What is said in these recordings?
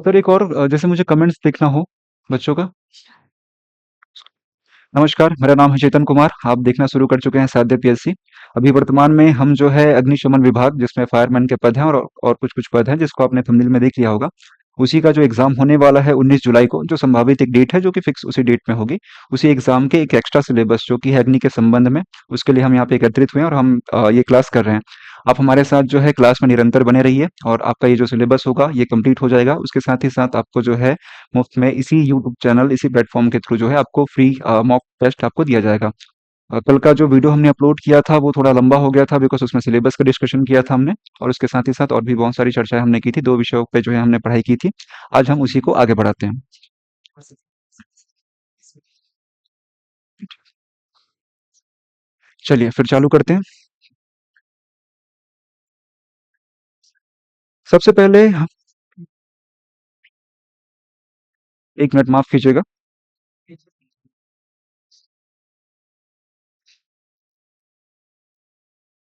Sir एक और जैसे मुझे कमेंट्स देखना हो बच्चों का। नमस्कार, मेरा नाम है चेतन कुमार। आप देखना शुरू कर चुके हैं साध्य पीएससी। अभी वर्तमान में हम जो है अग्निशमन विभाग जिसमें फायरमैन के पद हैं और कुछ कुछ पद हैं जिसको आपने थंबनेल में देख लिया होगा। उसी का जो एग्जाम होने वाला है 19 जुलाई को, जो संभावित एक डेट है जो कि फिक्स उसी डेट में होगी। उसी एग्जाम के एक एक्स्ट्रा सिलेबस जो कि है अग्नि के संबंध में, उसके लिए हम यहाँ पे एकत्रित हुए हैं और हम ये क्लास कर रहे हैं। आप हमारे साथ जो है क्लास में निरंतर बने रहिए और आपका ये जो सिलेबस होगा ये कंप्लीट हो जाएगा। उसके साथ ही साथ आपको जो है मुफ्त में इसी यूट्यूब चैनल, इसी प्लेटफॉर्म के थ्रू जो है आपको फ्री मॉक टेस्ट आपको दिया जाएगा। कल का जो वीडियो हमने अपलोड किया था वो थोड़ा लंबा हो गया था बिकॉज़ उसमें सिलेबस का डिस्कशन किया था हमने, और उसके साथ ही साथ और भी बहुत सारी चर्चाएँ हमने की थी, 2 विषयों पे जो है हमने पढ़ाई की थी। आज हम उसी को आगे बढ़ाते हैं। चलिए फिर चालू करते हैं। सबसे पहले ह 1 मिनट माफ़ कीजिएगा।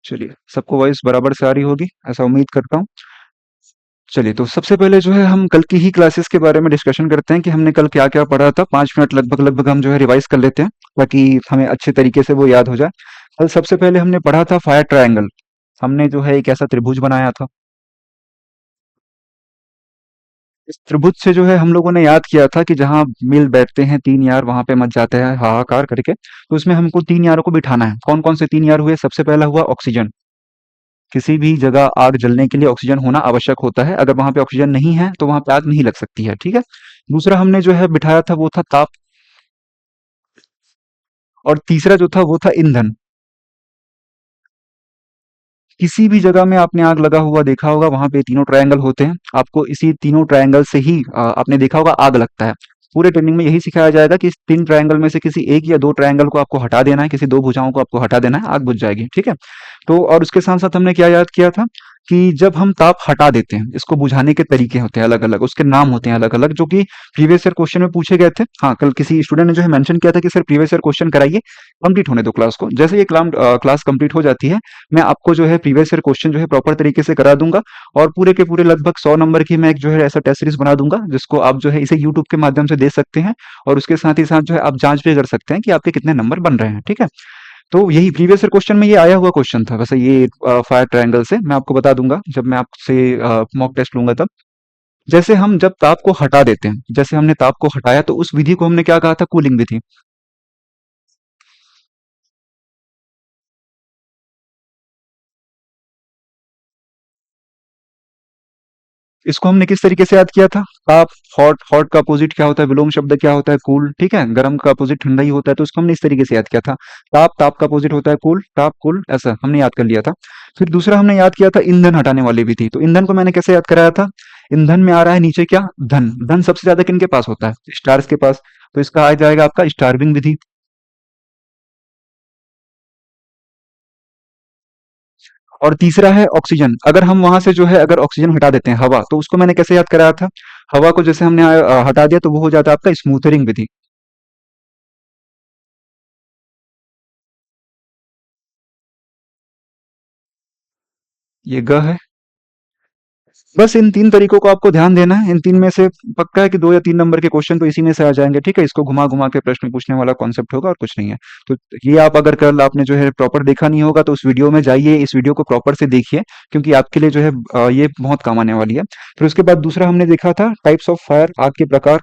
चलिए, सबको वॉइस बराबर से आ रही होगी, ऐसा उम्मीद करता हूँ। चलिए, तो सबसे पहले जो है हम कल की ही क्लासेस के बारे में डिस्कशन करते हैं कि हमने कल क्या-क्या पढ़ा था। 5 मिनट लगभग-लगभग हम जो है रिवाइज़ कर लेते हैं, ताकि हमें अच्छे तरीके से वो याद हो जाए। कल सबसे पहले हमने पढ़ा था फायर ट्रायंगल। हमने जो है एक ऐसा त्रिभुज बनाया था। इस त्रिभुज से जो है हम लोगों ने याद किया था कि जहाँ मिल बैठते हैं 3 यार, वहाँ पे मच जाते हैं हाहाकार करके। तो उसमें हमको 3 यारों को बिठाना है। कौन-कौन से 3 यार हुए? सबसे पहला हुआ ऑक्सीजन। किसी भी जगह आग जलने के लिए ऑक्सीजन होना आवश्यक होता है। अगर वहाँ पे ऑक्सीजन नहीं है, तो वहाँ पे आग नहीं लग सकती है, ठीक है? दूसरा हमने जो है बिठाया था वो था ताप, और तीसरा जो था वो था ईंधन। किसी भी जगह में आपने आग लगा हुआ देखा होगा, वहाँ पे तीनों ट्रायंगल होते हैं। आपको इसी तीनों ट्रायंगल से ही आपने देखा होगा आग लगता है। पूरे ट्रेनिंग में यही सिखाया जाएगा कि इस 3 ट्रायंगल में से किसी 1 या 2 ट्रायंगल को आपको हटा देना है, किसी 2 भुजाओं को आपको हटा देना है, आग बुझ जाएगी, ठीक है? तो और उसके साथ-साथ हमने क्या याद किया था कि जब हम ताप हटा देते हैं, इसको बुझाने के तरीके होते हैं अलग-अलग, उसके नाम होते हैं अलग-अलग, जो कि प्रीवियस ईयर क्वेश्चन में पूछे गए थे। हाँ, कल किसी स्टूडेंट ने जो है मेंशन किया था कि सर प्रीवियस ईयर क्वेश्चन कराइए, कंप्लीट होने दो क्लास को। जैसे ये क्लास कंप्लीट हो जाती है, मैं आपको जो है प्रीवियस ईयर क्वेश्चन जो है प्रॉपर तरीके से करा दूंगा, और पूरे के पूरे लगभग 100 नंबर की मैं एक जो है ऐसा टेस्ट सीरीज बना दूंगा जिसको आप जो है इसे यूट्यूब के माध्यम से दे सकते हैं, और उसके साथ ही साथ जो है आप जांच भी कर सकते हैं कि आपके कितने नंबर बन रहे हैं, ठीक है? तो यही प्रीवियस ईयर क्वेश्चन में ये आया हुआ क्वेश्चन था। वैसे ये फायर ट्रायंगल से मैं आपको बता दूंगा जब मैं आपसे मॉक टेस्ट लूंगा तब। जैसे हम जब ताप को हटा देते हैं, जैसे हमने ताप को हटाया, तो उस विधि को हमने क्या कहा था? कूलिंग विधि। इसको हमने किस तरीके से याद किया था? ताप, हॉट, हॉट का अपोजिट क्या होता है? विलोम शब्द क्या होता है? कूल, ठीक है? गर्म का अपोजिट ठंडा ही होता है, तो इसको हमने इस तरीके से याद किया था। ताप, ताप का अपोजिट होता है कूल, ताप, कूल, ऐसा हमने याद कर लिया था। फिर दूसरा हमने याद किया था ईंधन हटाने वाली विधि। तो ईंधन को मैंने कैसे याद कराया था? ईंधन में आ रहा है नीचे क्या? धन। धन सबसे ज्यादा किनके पास होता है? स्टार्स के पास। तो इसका आ जाएगा आपका स्टार्विंग विधि। और तीसरा है ऑक्सीजन। अगर हम वहां से जो है अगर ऑक्सीजन हटा देते हैं, हवा, तो उसको मैंने कैसे याद कराया था? हवा को जैसे हमने हटा दिया तो वो हो जाता है आपका स्मूथरिंग विधि। ये ग है। बस इन 3 तरीकों को आपको ध्यान देना है। इन 3 में से पक्का है कि 2 या 3 नंबर के क्वेश्चन तो इसी में से आ जाएँगे, ठीक है? इसको घुमा-घुमा के प्रश्न पूछने वाला कॉन्सेप्ट होगा और कुछ नहीं है। तो ये आप अगर कल आपने जो है प्रॉपर देखा नहीं होगा तो उस वीडियो में जाइए, इस वीडियो को प्रॉपर से देखिए, क्योंकि आपके लिए जो है ये बहुत काम आने वाली है। फिर उसके बाद दूसरा हमने देखा था टाइप्स ऑफ फायर, आग के प्रकार।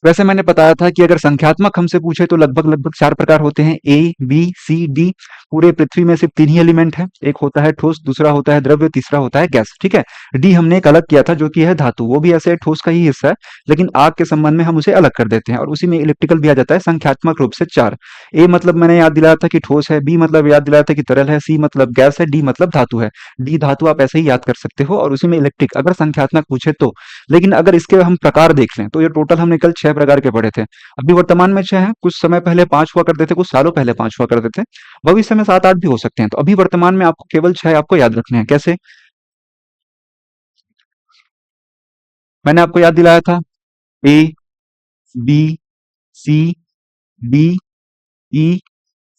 वैसे मैंने बताया था कि अगर संख्यात्मक हमसे पूछे तो लगभग-लगभग 4 प्रकार होते हैं, ए, बी, सी, डी। पूरे पृथ्वी में सिर्फ 3 ही एलिमेंट हैं। एक होता है ठोस, दूसरा होता है द्रव्य, तीसरा होता है गैस, ठीक है? डी हमने एक अलग किया था जो कि है धातु। वो भी ऐसे ठोस का ही हिस्सा है, लेकिन आग के संबंध में हम उसे अलग कर देते हैं, और उसी में इलिप्टिकल भी आ जाता है संख्यात्मक रूप से 4। ए मतलब मैंने याद दिलाया था कि ठोस है, बी मतलब याद दिलाया था कि तरल है, सी मतलब गैस है, डी मतलब धातु है। डी धातु आप ऐसे ही याद कर सकते हो, और उसी में इलेक्ट्रिक अगर संख्यात्मक पूछे तो। लेकिन अगर इसके हम प्रकार देख लें तो ये टोटल हमने कल 6 प्रकार के पढ़े थे। अभी वर्तमान में 6 हैं, कुछ समय पहले 5 हुआ करते थे, कुछ सालों पहले 5 हुआ करते थे। भविष्य में 7-8 भी हो सकते हैं। तो अभी वर्तमान में आपको केवल 6 आपको याद रखने हैं। कैसे? मैंने आपको याद दिलाया था ए, बी, सी, डी, ई,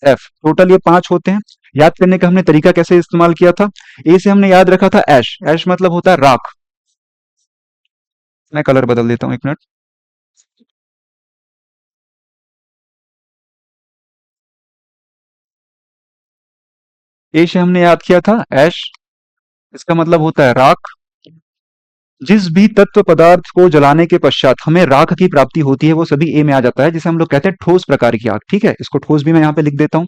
एफ। टोटल ये 5 होते हैं। याद करने का हमने तरीका कैसे इस्तेमाल किया था? ए से हमने याद रखा था ऐश। ऐश मतलब होता है राख। मैं कलर बदल देता हूँ, एक मिनट। ए से हमने याद किया था ऐश, इसका मतलब होता है राख। जिस भी तत्व पदार्थ को जलाने के पश्चात हमें राख की प्राप्ति होती है वो सभी ए में आ जाता है, जिसे हम लोग कहते हैं ठोस प्रकार की आग। ठीक है, इसको ठोस भी मैं यहाँ पे लिख देता हूँ।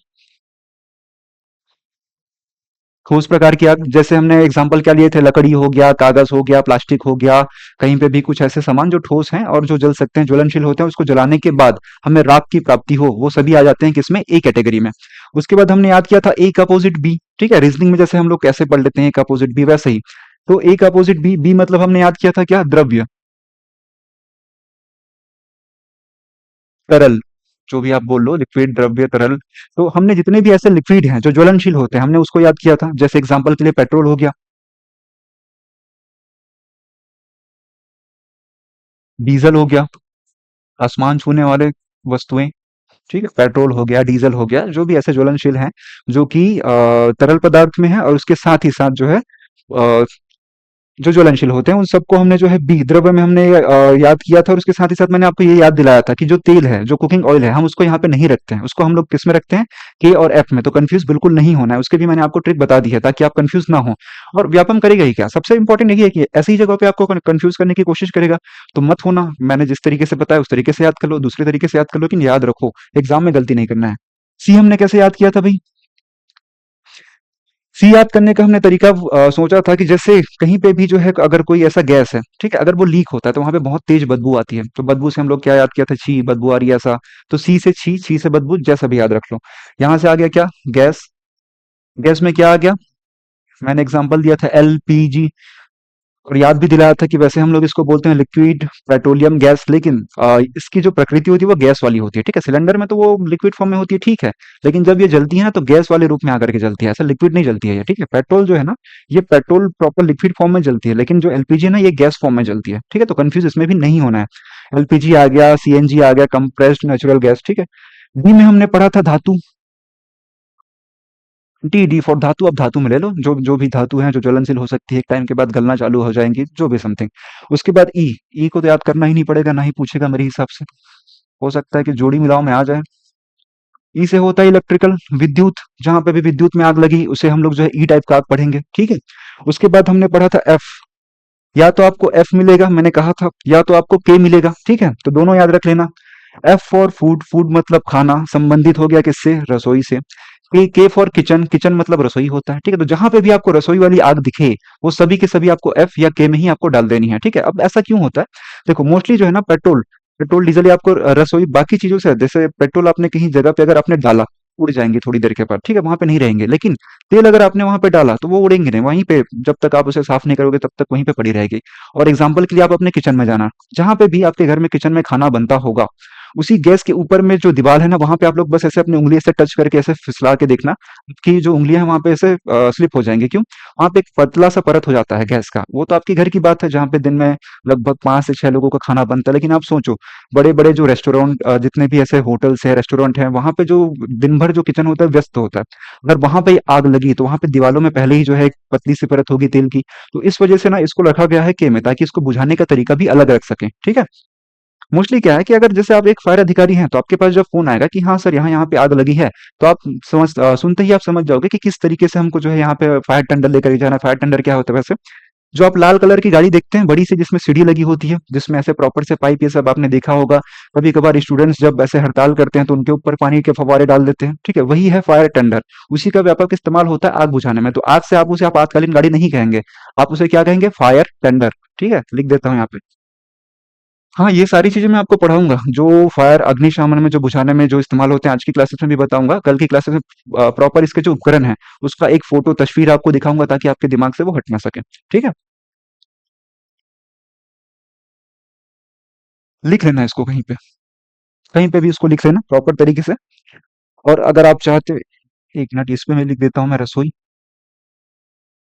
ठोस प्रकार की आग, जैसे हमने एग्जांपल क्या लिए थे, लकड़ी हो गया, कागज हो गया, प्लास्टिक हो गया, कहीं पे भी कुछ ऐसे सामान जो ठोस हैं और जो जल सकते हैं, ज्वलनशील होते हैं, उसको जलाने के बाद हमें राख की प्राप्ति हो, वो सभी आ जाते हैं किसमें, ए कैटेगरी में। उसके बाद हमने याद किया था ए का अपोजिट बी। ठीक है, रीजनिंग में जैसे हम लोग कैसे पढ़ लेते हैं ए का अपोजिट बी, वैसे ही। तो ए का अपोजिट बी, बी मतलब हमने याद किया था क्या, द्रव्य, तरल, जो भी आप बोल लो, लिक्विड, द्रव्य, तरल। तो हमने जितने भी ऐसे लिक्विड हैं जो ज्वलनशील होते हैं, हमने उसको याद किया था। जैसे एग्जांपल के लिए पेट्रोल हो गया, डीजल हो गया, आसमान छूने वाले वस्तुएं। ठीक है, पेट्रोल हो गया, डीजल हो गया, जो भी ऐसे ज्वलनशील हैं जो कि तरल पदार्थ में है, और उसके साथ ही साथ जो है जो ज्वलनशील होते हैं, उन सबको हमने जो है बी द्रव्य में हमने याद किया था। और उसके साथ ही साथ मैंने आपको ये याद दिलाया था कि जो तेल है, जो कुकिंग ऑयल है, हम उसको यहाँ पे नहीं रखते हैं, उसको हम लोग किस में रखते हैं, के और एफ में। तो कंफ्यूज बिल्कुल नहीं होना है, उसके भी मैंने आपको ट्रिक बता दी है ताकि आप कंफ्यूज ना हो। और व्यापम करेगा ही क्या, सबसे इंपॉर्टेंट यही है कि ऐसी जगह पे आपको कंफ्यूज करने की कोशिश करेगा तो मत होना। मैंने जिस तरीके से बताया उस तरीके से याद कर लो, दूसरे तरीके से याद कर लो, लेकिन याद रखो एग्जाम में गलती नहीं करना है। सी हमने कैसे याद किया था भाई, सी याद करने का हमने तरीका सोचा था कि जैसे कहीं पे भी जो है अगर कोई ऐसा गैस है, ठीक है, अगर वो लीक होता है तो वहां पे बहुत तेज बदबू आती है। तो बदबू से हम लोग क्या याद किया था, छी, बदबू आ रही है ऐसा। तो सी से छी, छी से बदबू, जैसा भी याद रख लो। यहां से आ गया क्या, गैस। गैस में क्या आ गया, मैंने एग्जांपल दिया था एलपीजी। और याद भी दिलाया था कि वैसे हम लोग इसको बोलते हैं लिक्विड पेट्रोलियम गैस, लेकिन इसकी जो प्रकृति होती है वो गैस वाली होती है। ठीक है, सिलेंडर में तो वो लिक्विड फॉर्म में होती है, ठीक है, लेकिन जब ये जलती है ना तो गैस वाले रूप में आकर के जलती है, ऐसा लिक्विड नहीं जलती है ये। ठीक है, पेट्रोल जो है ना, ये पेट्रोल प्रॉपर लिक्विड फॉर्म में जलती है, लेकिन जो एलपीजी है ना, ये गैस फॉर्म में जलती है। ठीक है, तो कंफ्यूज इसमें भी नहीं होना है। एलपीजी आ गया, सीएनजी आ गया, कंप्रेस्ड नेचुरल गैस। ठीक है, डी में हमने पढ़ा था धातु, डी, डी फॉर धातु। अब धातु में ले लो जो जो भी धातु है जो ज्वलनशील हो सकती है, एक टाइम के बाद गलना चालू हो जाएंगी, जो भी समथिंग। उसके बाद ई, ई को तो याद करना ही नहीं पड़ेगा, ना ही पूछेगा मेरे हिसाब से। हो सकता है कि जोड़ी मिलाओ में आ जाए। ई से होता है इलेक्ट्रिकल, विद्युत। जहां पे भी विद्युत में आग लगी उसे हम लोग जो है ई टाइप का आग पढ़ेंगे। ठीक है, उसके बाद हमने पढ़ा था एफ। या तो आपको एफ मिलेगा, मैंने कहा था, या तो आपको के मिलेगा। ठीक है, तो दोनों याद रख लेना। एफ फॉर फूड, फूड मतलब खाना, संबंधित हो गया किससे, रसोई से। के फॉर किचन, किचन मतलब रसोई होता है। ठीक है, तो जहां पे भी आपको रसोई वाली आग दिखे, वो सभी के सभी आपको एफ या के में ही आपको डाल देनी है। ठीक है, अब ऐसा क्यों होता है, देखो मोस्टली जो है ना पेट्रोल, पेट्रोल डीजल ये आपको रसोई बाकी चीजों से, जैसे पेट्रोल आपने कहीं जगह पे अगर आपने डाला, उड़ जाएंगे थोड़ी देर के बाद। ठीक है, वहां पे नहीं रहेंगे, लेकिन तेल अगर आपने वहां पे डाला तो वो उड़ेंगे नहीं, वहीं पे जब तक आप उसे साफ नहीं करोगे तब तक वहीं पे पड़ी रहेगी। और एग्जाम्पल के लिए आप अपने किचन में जाना, जहां पे भी आपके घर में किचन में खाना बनता होगा, उसी गैस के ऊपर में जो दीवार है ना, वहां पे आप लोग बस ऐसे अपनी उंगली से टच करके ऐसे फिसला के देखना कि जो उंगलियां हैं वहां पे ऐसे स्लिप हो जाएंगी। क्यों, वहां पे एक पतला सा परत हो जाता है गैस का। वो तो आपके घर की बात है जहां पे दिन में लगभग 5 से 6 लोगों का खाना बनता है, लेकिन आप सोचो बड़े बड़े जो रेस्टोरेंट, जितने भी ऐसे होटल्स है, रेस्टोरेंट है, वहां पे जो दिन भर जो किचन होता है व्यस्त होता है, अगर वहां पे आग लगी तो वहां पे दीवारों में पहले ही जो है एक पतली सी परत होगी तेल की। तो इस वजह से ना इसको रखा गया है के में, ताकि इसको बुझाने का तरीका भी अलग रख सकें। ठीक है, मोस्टली क्या है कि अगर जैसे आप एक फायर अधिकारी हैं तो आपके पास जब फोन आएगा कि हाँ सर यहाँ यहाँ पे आग लगी है, तो आप सुनते ही आप समझ जाओगे कि किस तरीके से हमको जो है यहाँ पे फायर टेंडर लेकर के जाना है। फायर टेंडर क्या होता है वैसे, जो आप लाल कलर की गाड़ी देखते हैं बड़ी सी, जिसमें सीढ़ी लगी होती है, जिसमें ऐसे प्रॉपर से पाइप, ये सब आपने देखा होगा। कभी कभार स्टूडेंट्स जब ऐसे हड़ताल करते हैं तो उनके ऊपर पानी के फव्वारे डाल देते हैं। ठीक है, वही है फायर टेंडर। उसी का व्यापक इस्तेमाल होता है आग बुझाने में। तो आज से आप उसे आपातकालीन गाड़ी नहीं कहेंगे, आप उसे क्या कहेंगे, फायर टेंडर। ठीक है, लिख देता हूँ यहाँ पे। हाँ, ये सारी चीज़ें मैं आपको पढ़ाऊँगा, जो फायर अग्निशमन में जो बुझाने में जो इस्तेमाल होते हैं, आज की क्लासेस में भी बताऊँगा। कल की क्लासेस में प्रॉपर इसके जो उपकरण हैं, उसका एक फ़ोटो तस्वीर आपको दिखाऊँगा ताकि आपके दिमाग से वो हट ना सके। ठीक है? लिख लेना इसको कहीं पे भी इसको लिख लेना प्रॉपर तरीके से। और अगर आप चाहते, 1 मिनट इस पे मैं लिख देता हूँ मैं रसोई।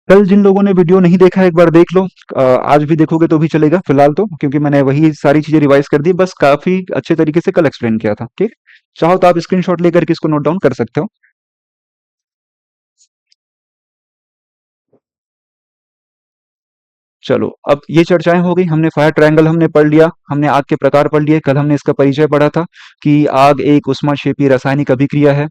कल जिन लोगों ने वीडियो नहीं देखा एक बार देख लो, आज भी देखोगे तो भी चलेगा फिलहाल तो, क्योंकि मैंने वही सारी चीज़ें रिवाइज़ कर दी, बस काफ़ी अच्छे तरीके से कल एक्सप्लेन किया था। ठीक? चाहो तो आप स्क्रीनशॉट लेकर के इसको नोट डाउन कर सकते हो। चलो, अब ये चर्चाएं हो गई, हमने फायर ट्रायंगल हमने पढ़ लिया, हमने आग के प्रकार पढ़ लिए, कल हमने इसका परिचय पढ़ा था कि आग एक ऊष्माक्षेपी रासायनिक अभिक्रिया है।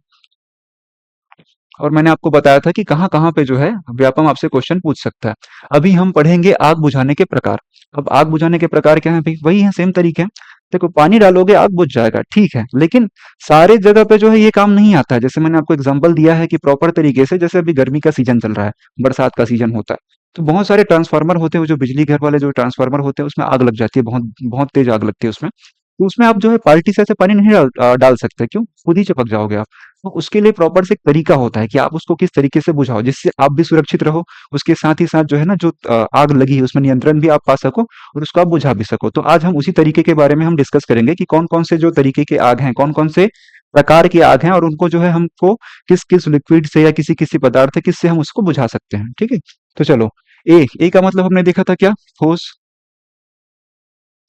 और मैंने आपको बताया था कि कहाँ-कहाँ पे जो है व्यापम आपसे क्वेश्चन पूछ सकता है। अभी हम पढ़ेंगे आग बुझाने के प्रकार। अब आग बुझाने के प्रकार क्या है भाई? वही है, सेम तरीके हैं। देखो, पानी डालोगे आग बुझ जाएगा, ठीक है, लेकिन सारे जगह पे जो है ये काम नहीं आता है। जैसे मैंने आपको एग्जांपल दिया है कि प्रॉपर तरीके से, जैसे अभी गर्मी का सीजन चल रहा है, बरसात का सीजन होता है, तो बहुत सारे ट्रांसफार्मर होते हैं, वो जो बिजली घर वाले जो ट्रांसफार्मर होते हैं उसमें आग लग जाती है, बहुत बहुत तेज आग लगती है उसमें। तो उसमें आप जो है बाल्टी से ऐसे पानी नहीं डाल सकते, क्यों? खुद ही चिपक जाओगे आप। तो उसके लिए प्रॉपर से एक तरीका होता है कि आप उसको किस तरीके से बुझाओ जिससे आप भी सुरक्षित रहो, उसके साथ ही साथ जो है ना, जो आग लगी है उसमें नियंत्रण भी आप पा सको और उसको आप बुझा भी सको। तो आज हम उसी तरीके के बारे में हम डिस्कस करेंगे कि कौन कौन से जो तरीके के आग हैं, कौन कौन से प्रकार की आग हैं, और उनको जो है हमको किस किस लिक्विड से या किसी किसी पदार्थ से किससे हम उसको बुझा सकते हैं, ठीक है। तो चलो, ए का मतलब हमने देखा था क्या? ठोस।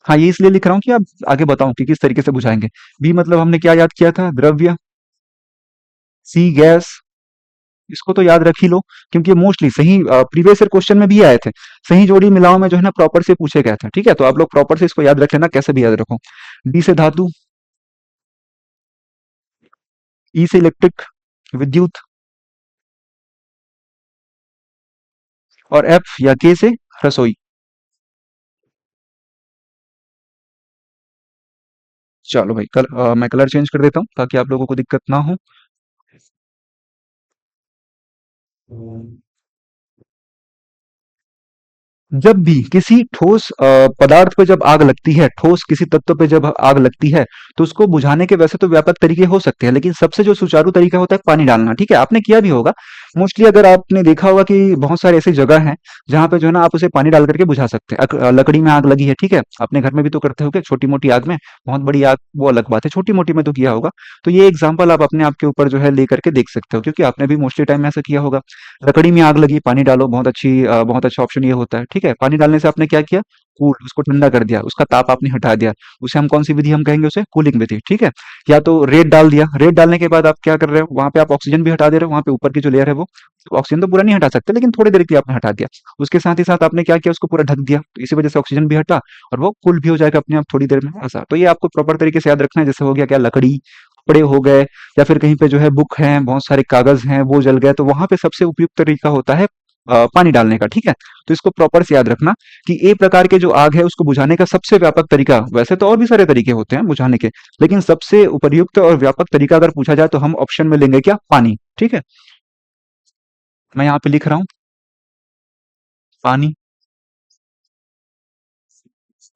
हाँ, ये इसलिए लिख रहा हूँ कि आप आगे बताऊं कि किस तरीके से बुझाएंगे। बी मतलब हमने क्या याद किया था? द्रव्य। सी गैस। इसको तो याद रख ही लो, क्योंकि मोस्टली सही प्रीवियस ईयर क्वेश्चन में भी आए थे। सही जोड़ी मिलाओ में जो है ना प्रॉपर से पूछे गए थे, ठीक है, तो आप लोग प्रॉपर से इसको याद रख लेना, कैसे भी याद रखो। डी से धातु। ई से इलेक्ट्रिक, विद्युत। और एफ या के से रसोई। चलो भाई, मैं कलर चेंज कर देता हूँ ताकि आप लोगों को दिक्कत ना हो। जब भी किसी ठोस पदार्थ पे जब आग लगती है, ठोस किसी तत्व पे जब आग लगती है, तो उसको बुझाने के वैसे तो व्यापक तरीके हो सकते हैं, लेकिन सबसे जो सुचारू तरीका होता है पानी डालना, ठीक है, आपने किया भी होगा। मोस्टली अगर आपने देखा होगा कि बहुत सारे ऐसी जगह हैं जहां पे जो है ना आप उसे पानी डाल करके बुझा सकते हैं। लकड़ी में आग लगी है, ठीक है, अपने घर में भी तो करते हो, छोटी मोटी आग में। बहुत बड़ी आग वो अलग बात है, छोटी मोटी में तो किया होगा। तो ये एग्जाम्पल आप अपने आप के ऊपर जो है लेकर के देख सकते हो, क्योंकि आपने भी मोस्टली टाइम में ऐसा किया होगा। लकड़ी में आग लगी, पानी डालो, बहुत अच्छा ऑप्शन ये होता है, ठीक है। पानी डालने से आपने क्या किया? कूल, उसको ठंडा कर दिया, उसका ताप आपने हटा दिया। उसे हम कौन सी विधि हम कहेंगे? उसे कूलिंग विधि, ठीक है। या तो रेत डाल दिया, रेत डालने के बाद आप क्या कर रहे हो? वहां पे आप ऑक्सीजन भी हटा दे रहे हो, वहां पे ऊपर की जो लेयर है वो, तो ऑक्सीजन तो पूरा नहीं हटा सकते, लेकिन थोड़ी देर के लिए आपने हटा दिया। उसके साथ ही साथ आपने क्या किया? उसको पूरा ढक दिया, तो इसी वजह से ऑक्सीजन भी हटा और वो कूल भी हो जाएगा अपने आप थोड़ी देर में, ऐसा। तो ये आपको प्रॉपर तरीके से याद रखना है। जैसे हो गया क्या? लकड़ी, कपड़े हो गए, या फिर कहीं पे जो है बुक है, बहुत सारे कागज हैं, वो जल गए, तो वहां पे सबसे उपयुक्त तरीका होता है पानी डालने का, ठीक है। तो इसको प्रॉपर से याद रखना कि ए प्रकार के जो आग है उसको बुझाने का सबसे व्यापक तरीका, वैसे तो और भी सारे तरीके होते हैं बुझाने के, लेकिन सबसे उपयुक्त और व्यापक तरीका अगर पूछा जाए तो हम ऑप्शन में लेंगे क्या? पानी, ठीक है। मैं यहाँ पे लिख रहा हूँ पानी।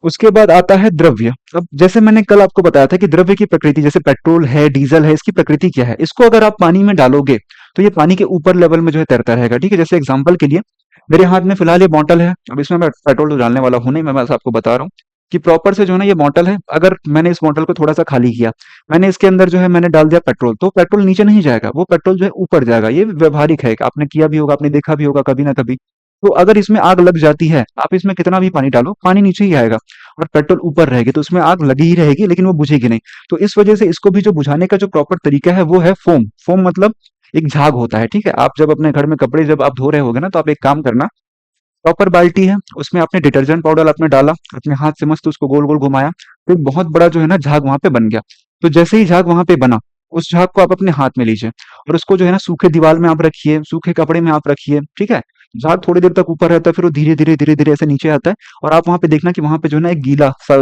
उसके बाद आता है द्रव्य। अब जैसे मैंने कल आपको बताया था कि द्रव्य की प्रकृति, जैसे पेट्रोल है, डीजल है, इसकी प्रकृति क्या है? इसको अगर आप पानी में डालोगे तो ये पानी के ऊपर लेवल में जो है तैरता रहेगा, ठीक है। जैसे एग्जांपल के लिए मेरे हाथ में फिलहाल ये बॉटल है, अब इसमें मैं पेट्रोल तो डालने वाला हूं नहीं, मैं बस आपको बता रहा हूँ कि प्रॉपर से जो है ना ये बॉटल है, अगर मैंने इस बॉटल को थोड़ा सा खाली किया, मैंने इसके अंदर जो है मैंने डाल दिया पेट्रोल, तो पेट्रोल नीचे नहीं जाएगा, वो पेट्रोल जो है ऊपर जाएगा। ये व्यवहारिक है, आपने किया भी होगा, आपने देखा भी होगा कभी ना कभी। तो अगर इसमें आग लग जाती है, आप इसमें कितना भी पानी डालो, पानी नीचे ही आएगा और पेट्रोल ऊपर रहेगी, तो उसमें आग लगी ही रहेगी, लेकिन वो बुझेगी नहीं। तो इस वजह से इसको भी जो बुझाने का जो प्रॉपर तरीका है वो है फोम। फोम मतलब एक झाग होता है, ठीक है। आप जब अपने घर में कपड़े जब आप धो रहे होगे ना, तो आप एक काम करना, प्रॉपर बाल्टी है, उसमें आपने डिटर्जेंट पाउडर आपने डाला, अपने हाथ से मस्त उसको गोल गोल घुमाया, तो एक बहुत बड़ा जो है ना झाग वहां पे बन गया। तो जैसे ही झाग वहां पे बना, उस झाग को आप अपने हाथ में लीजिए और उसको जो है ना सूखे दीवार में आप रखिए, सूखे कपड़े में आप रखिए, ठीक है। झाग थोड़ी देर तक ऊपर रहता है, फिर वो धीरे धीरे धीरे धीरे ऐसे नीचे आता है, और आप वहां पे देखना कि वहां पे जो है ना एक गीला सा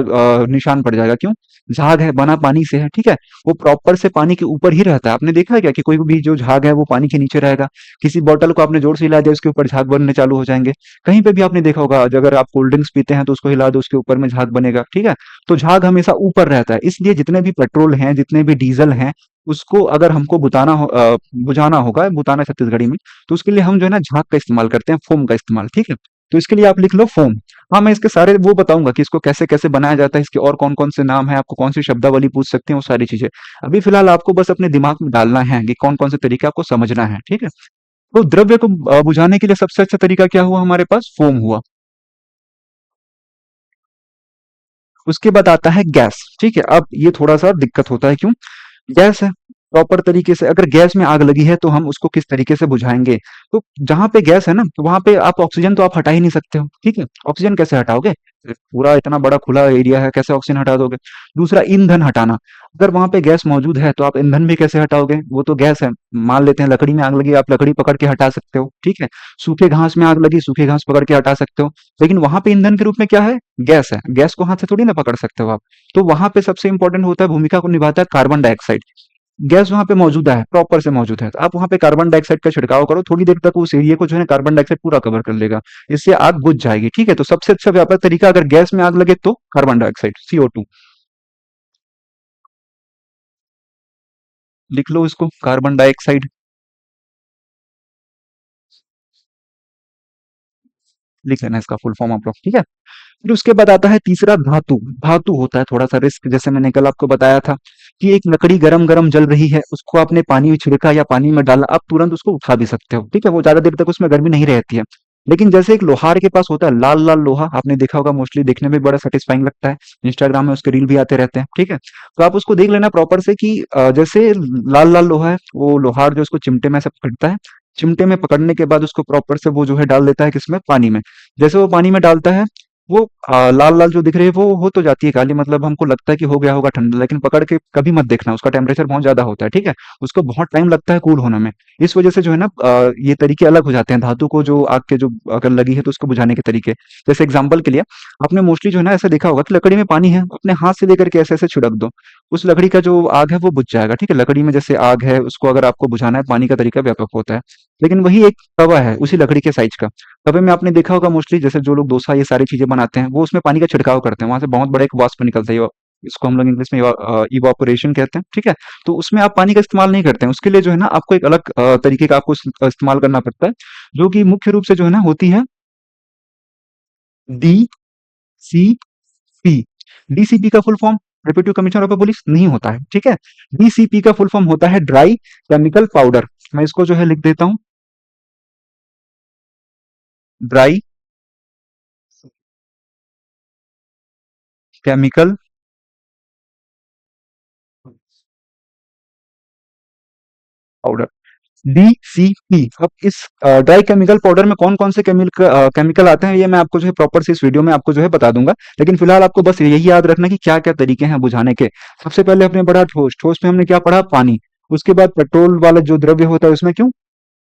निशान पड़ जाएगा। क्यों? झाग है, बना पानी से है, ठीक है। वो प्रॉपर से पानी के ऊपर ही रहता है। आपने देखा है क्या कि कोई भी जो झाग है वो पानी के नीचे रहेगा? किसी बॉटल को आपने जोर से हिला दिया, उसके ऊपर झाग बनने चालू हो जाएंगे। कहीं पे भी आपने देखा होगा, अगर आप कोल्ड ड्रिंक्स पीते हैं तो उसको हिला दो, उसके ऊपर में झाग बनेगा, ठीक है। तो झाग हमेशा ऊपर रहता है, इसलिए जितने भी पेट्रोल हैं, जितने भी डीजल हैं, उसको अगर हमको बुझाना होगा, बुताना छत्तीसगढ़ी में, तो उसके लिए हम जो है ना झाग का इस्तेमाल करते हैं, फोम का इस्तेमाल, ठीक है। तो इसके लिए आप लिख लो फोम। हाँ, मैं इसके सारे वो बताऊंगा कि इसको कैसे कैसे बनाया जाता है, इसके और कौन कौन से नाम है, आपको कौन सी शब्दावली पूछ सकते हैं, वो सारी चीजें। अभी फिलहाल आपको बस अपने दिमाग में डालना है कि कौन कौन से तरीके आपको समझना है, ठीक है। तो द्रव्य को बुझाने के लिए सबसे अच्छा तरीका क्या हुआ? हमारे पास फोम हुआ। उसके बाद आता है गैस, ठीक है। अब ये थोड़ा सा दिक्कत होता है, क्यों? गैस है, प्रॉपर तरीके से। अगर गैस में आग लगी है तो हम उसको किस तरीके से बुझाएंगे? तो जहां पे गैस है ना, तो वहां पे आप ऑक्सीजन तो आप हटा ही नहीं सकते हो, ठीक है? ऑक्सीजन कैसे हटाओगे? पूरा इतना बड़ा खुला एरिया है, कैसे ऑक्सीजन हटा दोगे? दूसरा, ईंधन हटाना। अगर वहां पे गैस मौजूद है तो आप ईंधन भी कैसे हटाओगे? वो तो गैस है। मान लेते हैं लकड़ी में आग लगी, आप लकड़ी पकड़ के हटा सकते हो, ठीक है? सूखे घास में आग लगी, सूखे घास पकड़ के हटा सकते हो। लेकिन वहां पे ईंधन के रूप में क्या है? गैस है। गैस को हाथ से थोड़ी ना पकड़ सकते हो आप। तो वहां पे सबसे इंपॉर्टेंट होता है, भूमिका को निभाता है कार्बन डाइऑक्साइड। गैस वहां पे मौजूदा है, प्रॉपर से मौजूद है, तो आप वहां पे कार्बन डाइऑक्साइड का छिड़काव करो, थोड़ी देर तक उस एरिया को जो है कार्बन डाइऑक्साइड पूरा कवर कर लेगा। इससे आग बुझ जाएगी, ठीक है? तो सबसे अच्छा व्यापक तरीका, अगर गैस में आग लगे तो कार्बन डाइऑक्साइड, CO2। लिख लो इसको, कार्बन डाइऑक्साइड। लिख लेना इसका फुल फॉर्म आप लोग, ठीक है? फिर उसके बाद आता है तीसरा, धातु। धातु होता है थोड़ा सा रिस्क, जैसे मैंने कल आपको बताया था कि एक लकड़ी गरम गरम जल रही है, उसको आपने पानी में छिड़का या पानी में डाला, आप तुरंत उसको उठा भी सकते हो, ठीक है? वो ज्यादा देर तक उसमें गर्मी नहीं रहती है। लेकिन जैसे एक लोहार के पास होता है लाल लाल लोहा, आपने देखा होगा, मोस्टली देखने में बड़ा सेटिस्फाइंग लगता है। इंस्टाग्राम में उसके रील भी आते रहते हैं, ठीक है? तो आप उसको देख लेना प्रॉपर से कि जैसे लाल लाल लोहा है, वो लोहार जो उसको चिमटे में से पकड़ता है, चिमटे में पकड़ने के बाद उसको प्रॉपर से वो जो है डाल देता है किसमें, पानी में। जैसे वो पानी में डालता है, वो लाल-लाल जो दिख रही है वो हो तो जाती है काली, मतलब हमको लगता है कि हो गया होगा ठंडा, लेकिन पकड़ के कभी मत देखना, उसका टेम्परेचर बहुत ज़्यादा होता है, ठीक है? उसको बहुत टाइम लगता है कूल होने में। इस वजह से जो है ना ये तरीके अलग हो जाते हैं, धातु को जो आग के जो अगर लगी है तो उसको बुझाने के तरीके। जैसे एग्जांपल के लिए, आपने मोस्टली जो है ना ऐसा देखा होगा कि लकड़ी में पानी है, अपने हाथ से लेकर के ऐसे-ऐसे छिड़क दो, उस लकड़ी का जो आग है वो बुझ जाएगा, ठीक है? लकड़ी में जैसे आग है, उसको अगर आपको बुझाना है, पानी का तरीका व्यापक होता है। लेकिन वही एक तवा है, उसी लकड़ी के साइज का, तवे में आपने देखा होगा मोस्टली, जैसे जो लोग डोसा ये सारी चीजें बनाते हैं वो उसमें पानी का छिड़काव करते हैं, वहां से बहुत बड़ा एक वाष्प निकलता है, इसको हम लोग इंग्लिश में इवापोरेशन कहते हैं, ठीक है? तो उसमें आप पानी का इस्तेमाल नहीं करते हैं, उसके लिए जो है ना आपको एक अलग तरीके का आपको इस्तेमाल करना पड़ता है, जो कि मुख्य रूप से जो है ना होती है DCP। DCP का full form deputy commissioner of police नहीं होता है, ठीक है? DCP का फुल फॉर्म होता है ड्राई केमिकल पाउडर। मैं इसको जो है लिख देता हूँ, ड्राई केमिकल पाउडर, DCP। अब इस ड्राई केमिकल पाउडर में कौन-कौन से केमिकल आते हैं, ये मैं आपको जो है प्रॉपर से इस वीडियो में आपको जो है बता दूंगा। लेकिन फिलहाल आपको बस यही याद रखना कि क्या-क्या तरीके हैं बुझाने के। सबसे पहले हमने पढ़ा ठोस, ठोस में हमने क्या पढ़ा, पानी। उसके बाद पेट्रोल वाला जो द्रव्य होता है उसमें क्यों,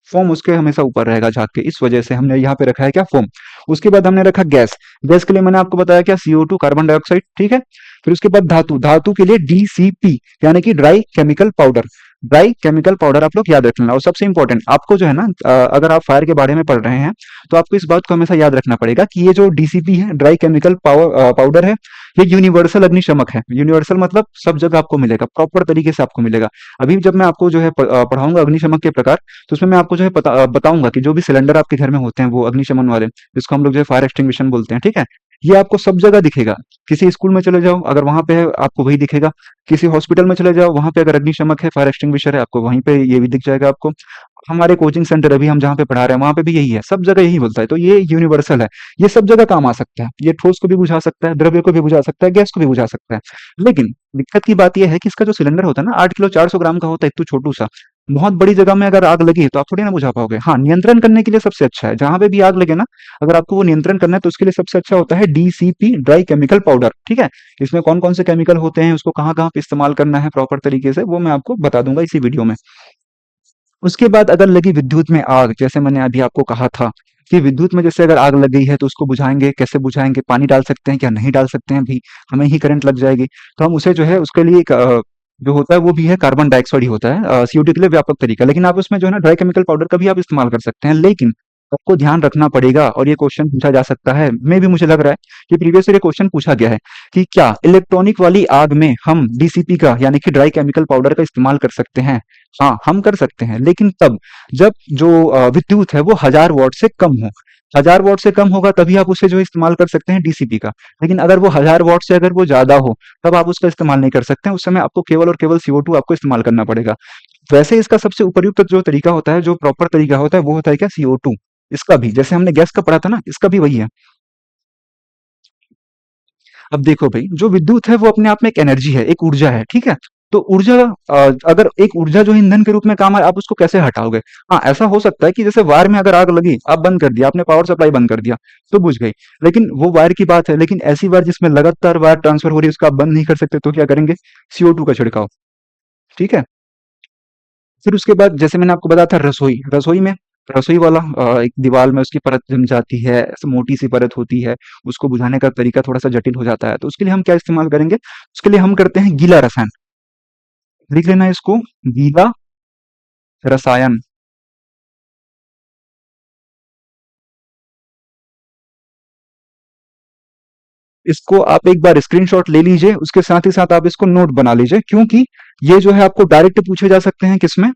फोम उसके हमेशा ऊपर रहेगा झाग के, इस वजह से हमने यहाँ पे रखा है क्या, फोम। उसके बाद हमने रखा गैस। गैस के लिए मैंने आपको बताया क्या, CO2, कार्बन डाइऑक्साइड, ठीक है? फिर उसके बाद धातु, धातु के लिए DCP, यानी कि dry chemical powder. Dry chemical powder आप लोग याद रख लेना। और सबसे इंपॉर्टेंट आपको जो है ना अगर आप फायर के बारे में पढ़ रहे हैं तो आपको इस बात को हमेशा याद रखना पड़ेगा कि ये जो DCP है, ड्राई केमिकल पाउडर है, ये यूनिवर्सल अग्निशमक है। यूनिवर्सल मतलब सब जगह आपको मिलेगा, प्रॉपर तरीके से आपको मिलेगा। अभी जब मैं आपको जो है पढ़ाऊंगा अग्निशमक के प्रकार, तो उसमें मैं आपको जो है बताऊंगा कि जो भी सिलेंडर आपके घर में होते हैं वो अग्निशमन वाले, जिसको हम लोग जो है फायर एक्सटिंग्विशन बोलते हैं, ठीक है? ये आपको सब जगह दिखेगा। किसी स्कूल में चले जाओ, अगर वहां पे है आपको वही दिखेगा। किसी हॉस्पिटल में चले जाओ, वहां पे अगर अग्निशमक है, फायर एक्सटिंग्विशर है, आपको वहीं पे ये भी दिख जाएगा आपको। हमारे कोचिंग सेंटर अभी हम जहाँ पे पढ़ा रहे हैं वहां पे भी यही है, सब जगह यही बोलता है, तो ये यूनिवर्सल है। ये सब जगह काम आ सकता है, ये ठोस को भी बुझा सकता है, द्रव्य को भी बुझा सकता है, गैस को भी बुझा सकता है। लेकिन दिक्कत की बात यह है कि इसका जो सिलेंडर होता है ना, 8 किलो 400 ग्राम का होता है, एक तो छोटू सा। बहुत बड़ी जगह में अगर आग लगी है तो आप थोड़ी ना बुझा पाओगे। हाँ, नियंत्रण करने के लिए सबसे अच्छा है, जहां पे भी आग लगे ना, अगर आपको वो नियंत्रण करना है तो उसके लिए सबसे अच्छा होता है DCP, ड्राई केमिकल पाउडर, ठीक है? इसमें कौन कौन से केमिकल होते हैं, उसको कहाँ कहाँ पे इस्तेमाल करना है प्रॉपर तरीके से, वो मैं आपको बता दूंगा इसी वीडियो में। उसके बाद अगर लगी विद्युत में आग, जैसे मैंने अभी आपको कहा था कि विद्युत में जैसे अगर आग लग गई है तो उसको बुझाएंगे, कैसे बुझाएंगे, पानी डाल सकते हैं क्या, नहीं डाल सकते हैं भी, हमें ही करंट लग जाएगी। तो हम उसे जो है उसके लिए एक जो होता है वो भी है कार्बन डाइऑक्साइड ही होता है, CO2 के लिए व्यापक तरीका। लेकिन आप उसमें जो है ना ड्राई केमिकल पाउडर का भी आप इस्तेमाल कर सकते हैं, लेकिन आपको ध्यान रखना पड़ेगा, और ये क्वेश्चन पूछा जा सकता है, मे भी मुझे लग रहा है कि प्रीवियस ईयर क्वेश्चन पूछा गया है कि क्या इलेक्ट्रॉनिक वाली आग में हम DCP का यानी कि ड्राई केमिकल पाउडर का इस्तेमाल कर सकते हैं? हाँ, हम कर सकते हैं, लेकिन तब जब जो विद्युत है वो 1000 वॉट से कम हो। 1000 वॉट से कम होगा तभी आप उसे जो है इस्तेमाल कर सकते हैं DCP का। लेकिन अगर वो 1000 वॉट से अगर वो ज्यादा हो, तब आप उसका इस्तेमाल नहीं कर सकते हैं, उस समय आपको केवल और केवल CO2 आपको इस्तेमाल करना पड़ेगा। वैसे इसका सबसे उपयुक्त जो तरीका होता है, जो प्रॉपर तरीका होता है, वो होता है क्या, CO2। इसका भी जैसे हमने गैस का पढ़ा था ना, इसका भी वही है। अब देखो भाई, जो विद्युत है वो अपने आप में एक एनर्जी है, एक ऊर्जा है, ठीक है? तो ऊर्जा अगर एक ऊर्जा जो ईंधन के रूप में काम है, आप उसको कैसे हटाओगे? हाँ, ऐसा हो सकता है कि जैसे वायर में अगर आग लगी, आप बंद कर दिया, आपने पावर सप्लाई बंद कर दिया, तो बुझ गई। लेकिन वो वायर की बात है, लेकिन ऐसी वायर जिसमें लगातार वायर ट्रांसफर हो रही है, उसको आप बंद नहीं कर सकते, तो क्या करेंगे? CO2 का छिड़काव, ठीक है? फिर उसके बाद जैसे मैंने आपको बताया था रसोई, रसोई में रसोई वाला एक दीवार में उसकी परत जम जाती है, ऐसे मोटी सी परत होती है, उसको बुझाने का तरीका थोड़ा सा जटिल हो जाता है, तो उसके लिए हम क्या इस्तेमाल करेंगे? उसके लिए हम करते हैं गीला रसायन। लिख लेना इसको, गीला रसायन। इसको आप एक बार स्क्रीनशॉट ले लीजिए, उसके साथ ही साथ आप इसको नोट बना लीजिए, क्योंकि ये जो है आपको डायरेक्ट पूछे जा सकते हैं किसमें,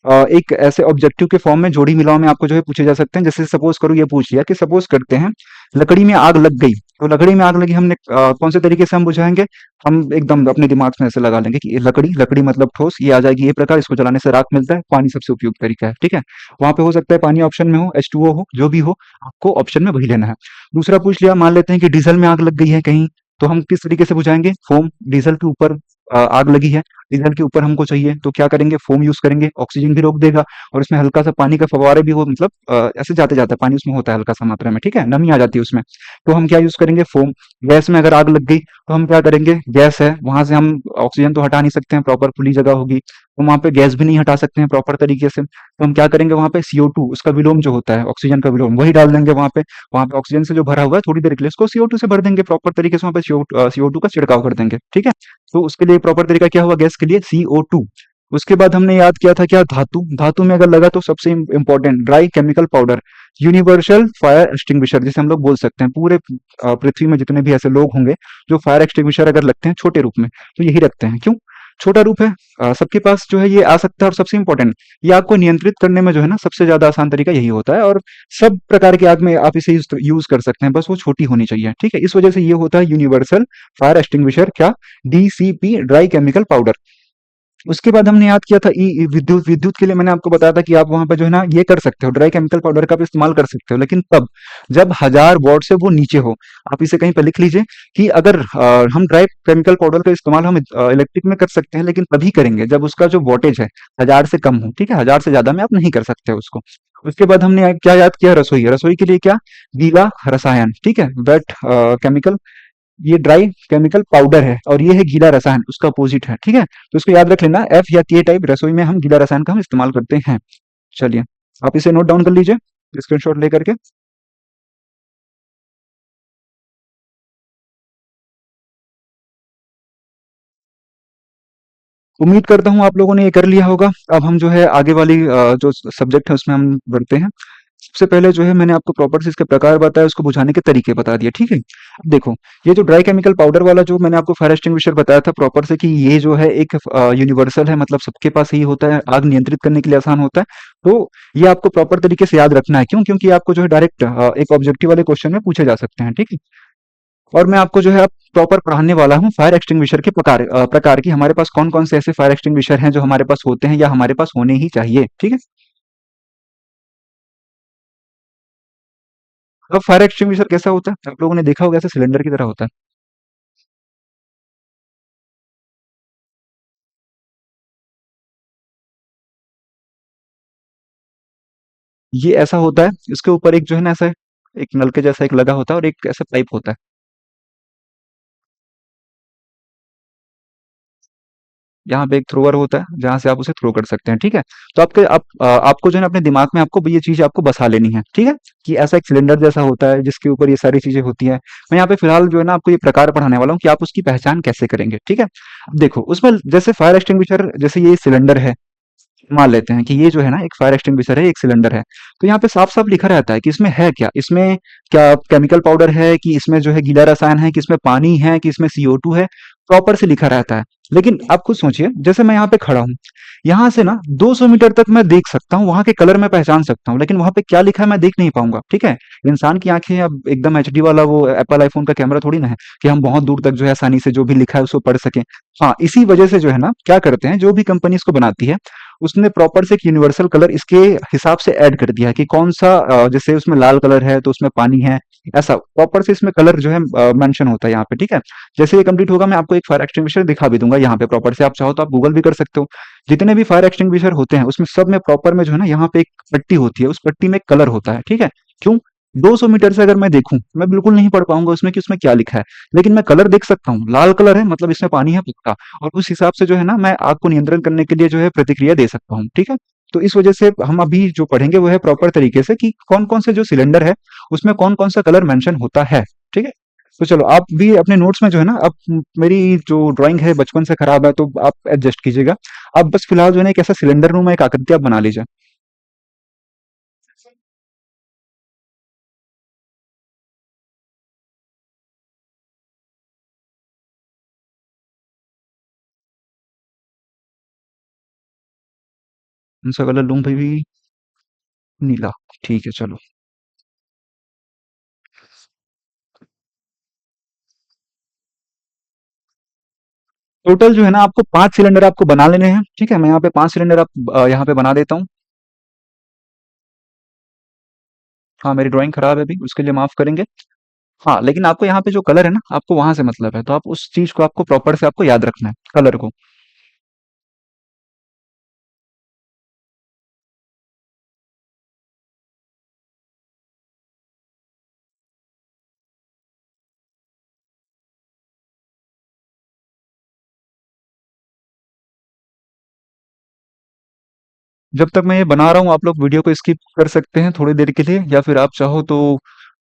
एक ऐसे ऑब्जेक्टिव के फॉर्म में जोड़ी मिलाओ में आपको जो है पूछे जा सकते हैं। जैसे सपोज करो ये पूछ लिया कि सपोज करते हैं लकड़ी में आग लग गई, तो लकड़ी में आग लगी, हमने कौन से तरीके से हम बुझाएंगे? हम एकदम अपने दिमाग में ऐसे लगा लेंगे कि ये लकड़ी, लकड़ी मतलब ठोस, ये आ जाएगी ये प्रकार, इसको जलाने से राख मिलता है, पानी सबसे उपयुक्त तरीका है, ठीक है? वहां पे हो सकता है पानी ऑप्शन में हो, H2O हो, जो भी हो, आपको ऑप्शन में वही लेना है। दूसरा पूछ लिया, मान लेते हैं कि डीजल में आग लग गई है कहीं, तो हम किस तरीके से बुझाएंगे? फोम, डीजल के ऊपर आग लगी है, डीजल के ऊपर हमको चाहिए, तो क्या करेंगे? फोम यूज करेंगे, ऑक्सीजन भी रोक देगा, और इसमें हल्का सा पानी का फव्वारे भी हो, मतलब ऐसे जाते जाते पानी उसमें होता है हल्का सा मात्रा में, ठीक है, नमी आ जाती है उसमें, तो हम क्या यूज करेंगे? फोम। गैस में अगर आग लग गई, तो हम क्या करेंगे? गैस है, वहां से हम ऑक्सीजन तो हटा नहीं सकते हैं, प्रॉपर खुली जगह होगी, तो वहां पे गैस भी नहीं हटा सकते हैं प्रॉपर तरीके से, तो हम क्या करेंगे? वहां पे CO2, उसका विलोम जो होता है, ऑक्सीजन का विलोम, वही डाल देंगे वहां पे। वहां पे ऑक्सीजन से जो भरा हुआ है, थोड़ी देर के लिए उसको CO2 से भर देंगे प्रॉपर तरीके से, वहां पे CO2 का छिड़काव कर देंगे, ठीक है? तो उसके लिए प्रॉपर तरीका क्या हुआ गैस के लिए? CO2। उसके बाद हमने याद किया था क्या? धातु, धातु में अगर लगा तो सबसे important dry chemical powder, universal fire extinguisher जिसे हम लोग बोल सकते हैं। पूरे पृथ्वी में जितने भी ऐसे लोग होंगे जो फायर एक्सटिंग्विशर अगर लगते हैं छोटे रूप में, तो यही रखते हैं। क्यों? छोटा रूप है, सबके पास जो है ये आ सकता है, और सबसे इंपॉर्टेंट ये आपको नियंत्रित करने में जो है ना सबसे ज्यादा आसान तरीका यही होता है, और सब प्रकार की आग में आप इसे यूज कर सकते हैं, बस वो छोटी होनी चाहिए, ठीक है? इस वजह से ये होता है यूनिवर्सल फायर एक्सटिंग्विशर, क्या? DCP, dry chemical powder. उसके बाद हमने याद किया था विद्युत, विद्युत के लिए मैंने आपको बताया था कि आप वहां पे जो है ना ये कर सकते हो, ड्राई केमिकल पाउडर का भी इस्तेमाल कर सकते हो, लेकिन तब जब 1000 वॉट से वो नीचे हो। आप इसे कहीं पर लिख लीजिए कि अगर हम ड्राई केमिकल पाउडर का इस्तेमाल हम इलेक्ट्रिक में कर सकते हैं, लेकिन तभी करेंगे जब उसका जो वोल्टेज है 1000 से कम हो, ठीक है? 1000 से ज्यादा में आप नहीं कर सकते उसको। उसके बाद हमने क्या याद किया? रसोई, रसोई के लिए क्या? गीला रसायन, ठीक है, वेट केमिकल। ये ड्राई केमिकल पाउडर है, और ये है गीला रसायन, उसका अपोजिट है, ठीक है? तो इसको याद रख लेना, F या K टाइप रसोई में हम गीला रसायन का हम इस्तेमाल करते हैं। चलिए, आप इसे नोट डाउन कर लीजिए स्क्रीनशॉट लेकर के। उम्मीद करता हूँ आप लोगों ने ये कर लिया होगा। अब हम जो है आगे वाली जो सब्जेक्ट है उसमें हम बढ़ते हैं। सबसे पहले जो है मैंने आपको प्रॉपर्टीज के प्रकार बताया, उसको बुझाने के तरीके बता दिए, ठीक है? अब देखो, ये जो ड्राई केमिकल पाउडर वाला जो मैंने आपको फायर एक्सटिंग्विशर बताया था प्रॉपर से, कि ये जो है एक यूनिवर्सल है, मतलब सबके पास ही होता है, आग नियंत्रित करने के लिए आसान होता है। तो ये आपको प्रॉपर तरीके से याद रखना है। क्यों? क्योंकि आपको जो है डायरेक्ट एक ऑब्जेक्टिव वाले क्वेश्चन में पूछे जा सकते हैं, ठीक है? और मैं आपको जो है अब प्रॉपर पढ़ाने वाला हूँ फायर एक्सटिंग्विशर के प्रकार की हमारे पास कौन कौन से ऐसे फायर एक्सटिंग्विशर हैं जो हमारे पास होते हैं या हमारे पास होने ही चाहिए, ठीक है? अब फायर एक्सटिंग्विशर कैसा होता है? आप लोगों ने देखा होगा, ऐसे सिलेंडर की तरह होता है। ये ऐसा होता है, इसके ऊपर एक जो है ना ऐसा एक नल के जैसा एक लगा होता है, और एक ऐसा पाइप होता है। यहाँ पे एक थ्रोअर होता है जहां से आप उसे थ्रो कर सकते हैं, ठीक है? तो आपको जो है ना अपने दिमाग में आपको ये चीज आपको बसा लेनी है, ठीक है? कि ऐसा एक सिलेंडर जैसा होता है जिसके ऊपर ये सारी चीजें होती है। मैं यहाँ पे फिलहाल जो है ना आपको ये प्रकार पढ़ाने वाला हूँ कि आप उसकी पहचान कैसे करेंगे, ठीक है? अब देखो, उसमें जैसे फायर एक्सटिंग्विशर, जैसे ये सिलेंडर है, मान लेते हैं कि ये जो है ना एक फायर एक्सटिंग्विशर है, एक सिलेंडर है, तो यहाँ पे साफ साफ लिखा रहता है कि इसमें है क्या, इसमें क्या केमिकल पाउडर है, कि इसमें जो है गीला रसायन है, कि इसमें पानी है, कि इसमें CO2 है, प्रॉपर से लिखा रहता है। लेकिन आप खुद सोचिए, जैसे मैं यहाँ पे खड़ा हूँ, यहाँ से ना 200 मीटर तक मैं देख सकता हूँ, वहां के कलर मैं पहचान सकता हूँ, लेकिन वहां पे क्या लिखा है मैं देख नहीं पाऊंगा, ठीक है? इंसान की आंखें अब एकदम HD वाला वो एप्पल आईफोन का कैमरा थोड़ी ना है कि हम बहुत दूर तक जो है आसानी से जो भी लिखा है उसको पढ़ सकें। हाँ, इसी वजह से जो है ना क्या करते हैं, जो भी कंपनी इसको बनाती है, उसने प्रॉपर से एक यूनिवर्सल कलर इसके हिसाब से ऐड कर दिया है कि कौन सा जैसे उसमें लाल कलर है तो उसमें पानी है, ऐसा प्रॉपर से इसमें कलर जो है मेंशन होता है यहाँ पे, ठीक है। जैसे ये कंप्लीट होगा मैं आपको एक फायर एक्सटिंग्विशर दिखा भी दूंगा यहाँ पे प्रॉपर से, आप चाहो तो आप गूगल भी कर सकते हो। जितने भी फायर एक्सटिंग्विशर होते हैं उसमें सब में प्रॉपर में जो है ना यहाँ पे एक पट्टी होती है, उस पट्टी में कलर होता है, ठीक है। क्यों? 200 मीटर से अगर मैं देखूं, मैं बिल्कुल नहीं पढ़ पाऊंगा उसमें कि उसमें क्या लिखा है, लेकिन मैं कलर देख सकता हूँ, लाल कलर है मतलब इसमें पानी है पक्का। और उस हिसाब से जो है ना मैं आग को नियंत्रण करने के लिए जो है प्रतिक्रिया दे सकता हूँ, ठीक है। तो इस वजह से हम अभी जो पढ़ेंगे वो है प्रॉपर तरीके से कि कौन कौन से जो सिलेंडर है उसमें कौन कौन सा कलर मेंशन होता है, ठीक है। तो चलो आप भी अपने नोट्स में जो है ना, अब मेरी जो ड्राइंग है बचपन से खराब है तो आप एडजस्ट कीजिएगा। आप बस फिलहाल जो है ना एक ऐसा सिलेंडर नुमा एक आकृति आप बना लीजिए। कौन सा कलर लूं भाई? नीला। ठीक है चलो। टोटल जो है ना आपको 5 सिलेंडर आपको बना लेने हैं, ठीक है। मैं यहाँ पे 5 सिलेंडर आप यहाँ पे बना देता हूँ। हाँ मेरी ड्राइंग खराब है अभी, उसके लिए माफ करेंगे। हाँ लेकिन आपको यहाँ पे जो कलर है ना आपको वहां से मतलब है, तो आप उस चीज को आपको प्रॉपर से आपको याद रखना है, कलर को। जब तक मैं ये बना रहा हूँ आप लोग वीडियो को स्किप कर सकते हैं थोड़ी देर के लिए, या फिर आप चाहो तो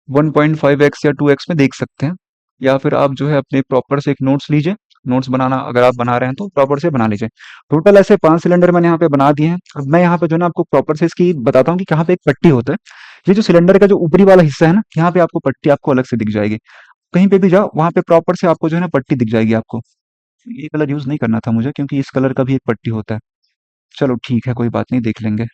1.5x या 2x में देख सकते हैं, या फिर आप जो है अपने प्रॉपर से एक नोट्स लीजिए। नोट्स बनाना अगर आप बना रहे हैं तो प्रॉपर से बना लीजिए। टोटल ऐसे 5 सिलेंडर मैंने यहाँ पे बना दिए हैं। अब मैं यहाँ पे जो है ना आपको प्रॉपर से इसकी बताता हूँ कि कहाँ पे एक पट्टी होता है। ये जो सिलेंडर का जो ऊपरी वाला हिस्सा है ना, यहाँ पे आपको पट्टी आपको अलग से दिख जाएगी। कहीं पे भी जाओ वहां पे प्रॉपर से आपको जो है ना पट्टी दिख जाएगी आपको। ये कलर यूज नहीं करना था मुझे क्योंकि इस कलर का भी एक पट्टी होता है। चलो ठीक है कोई बात नहीं, देख लेंगे।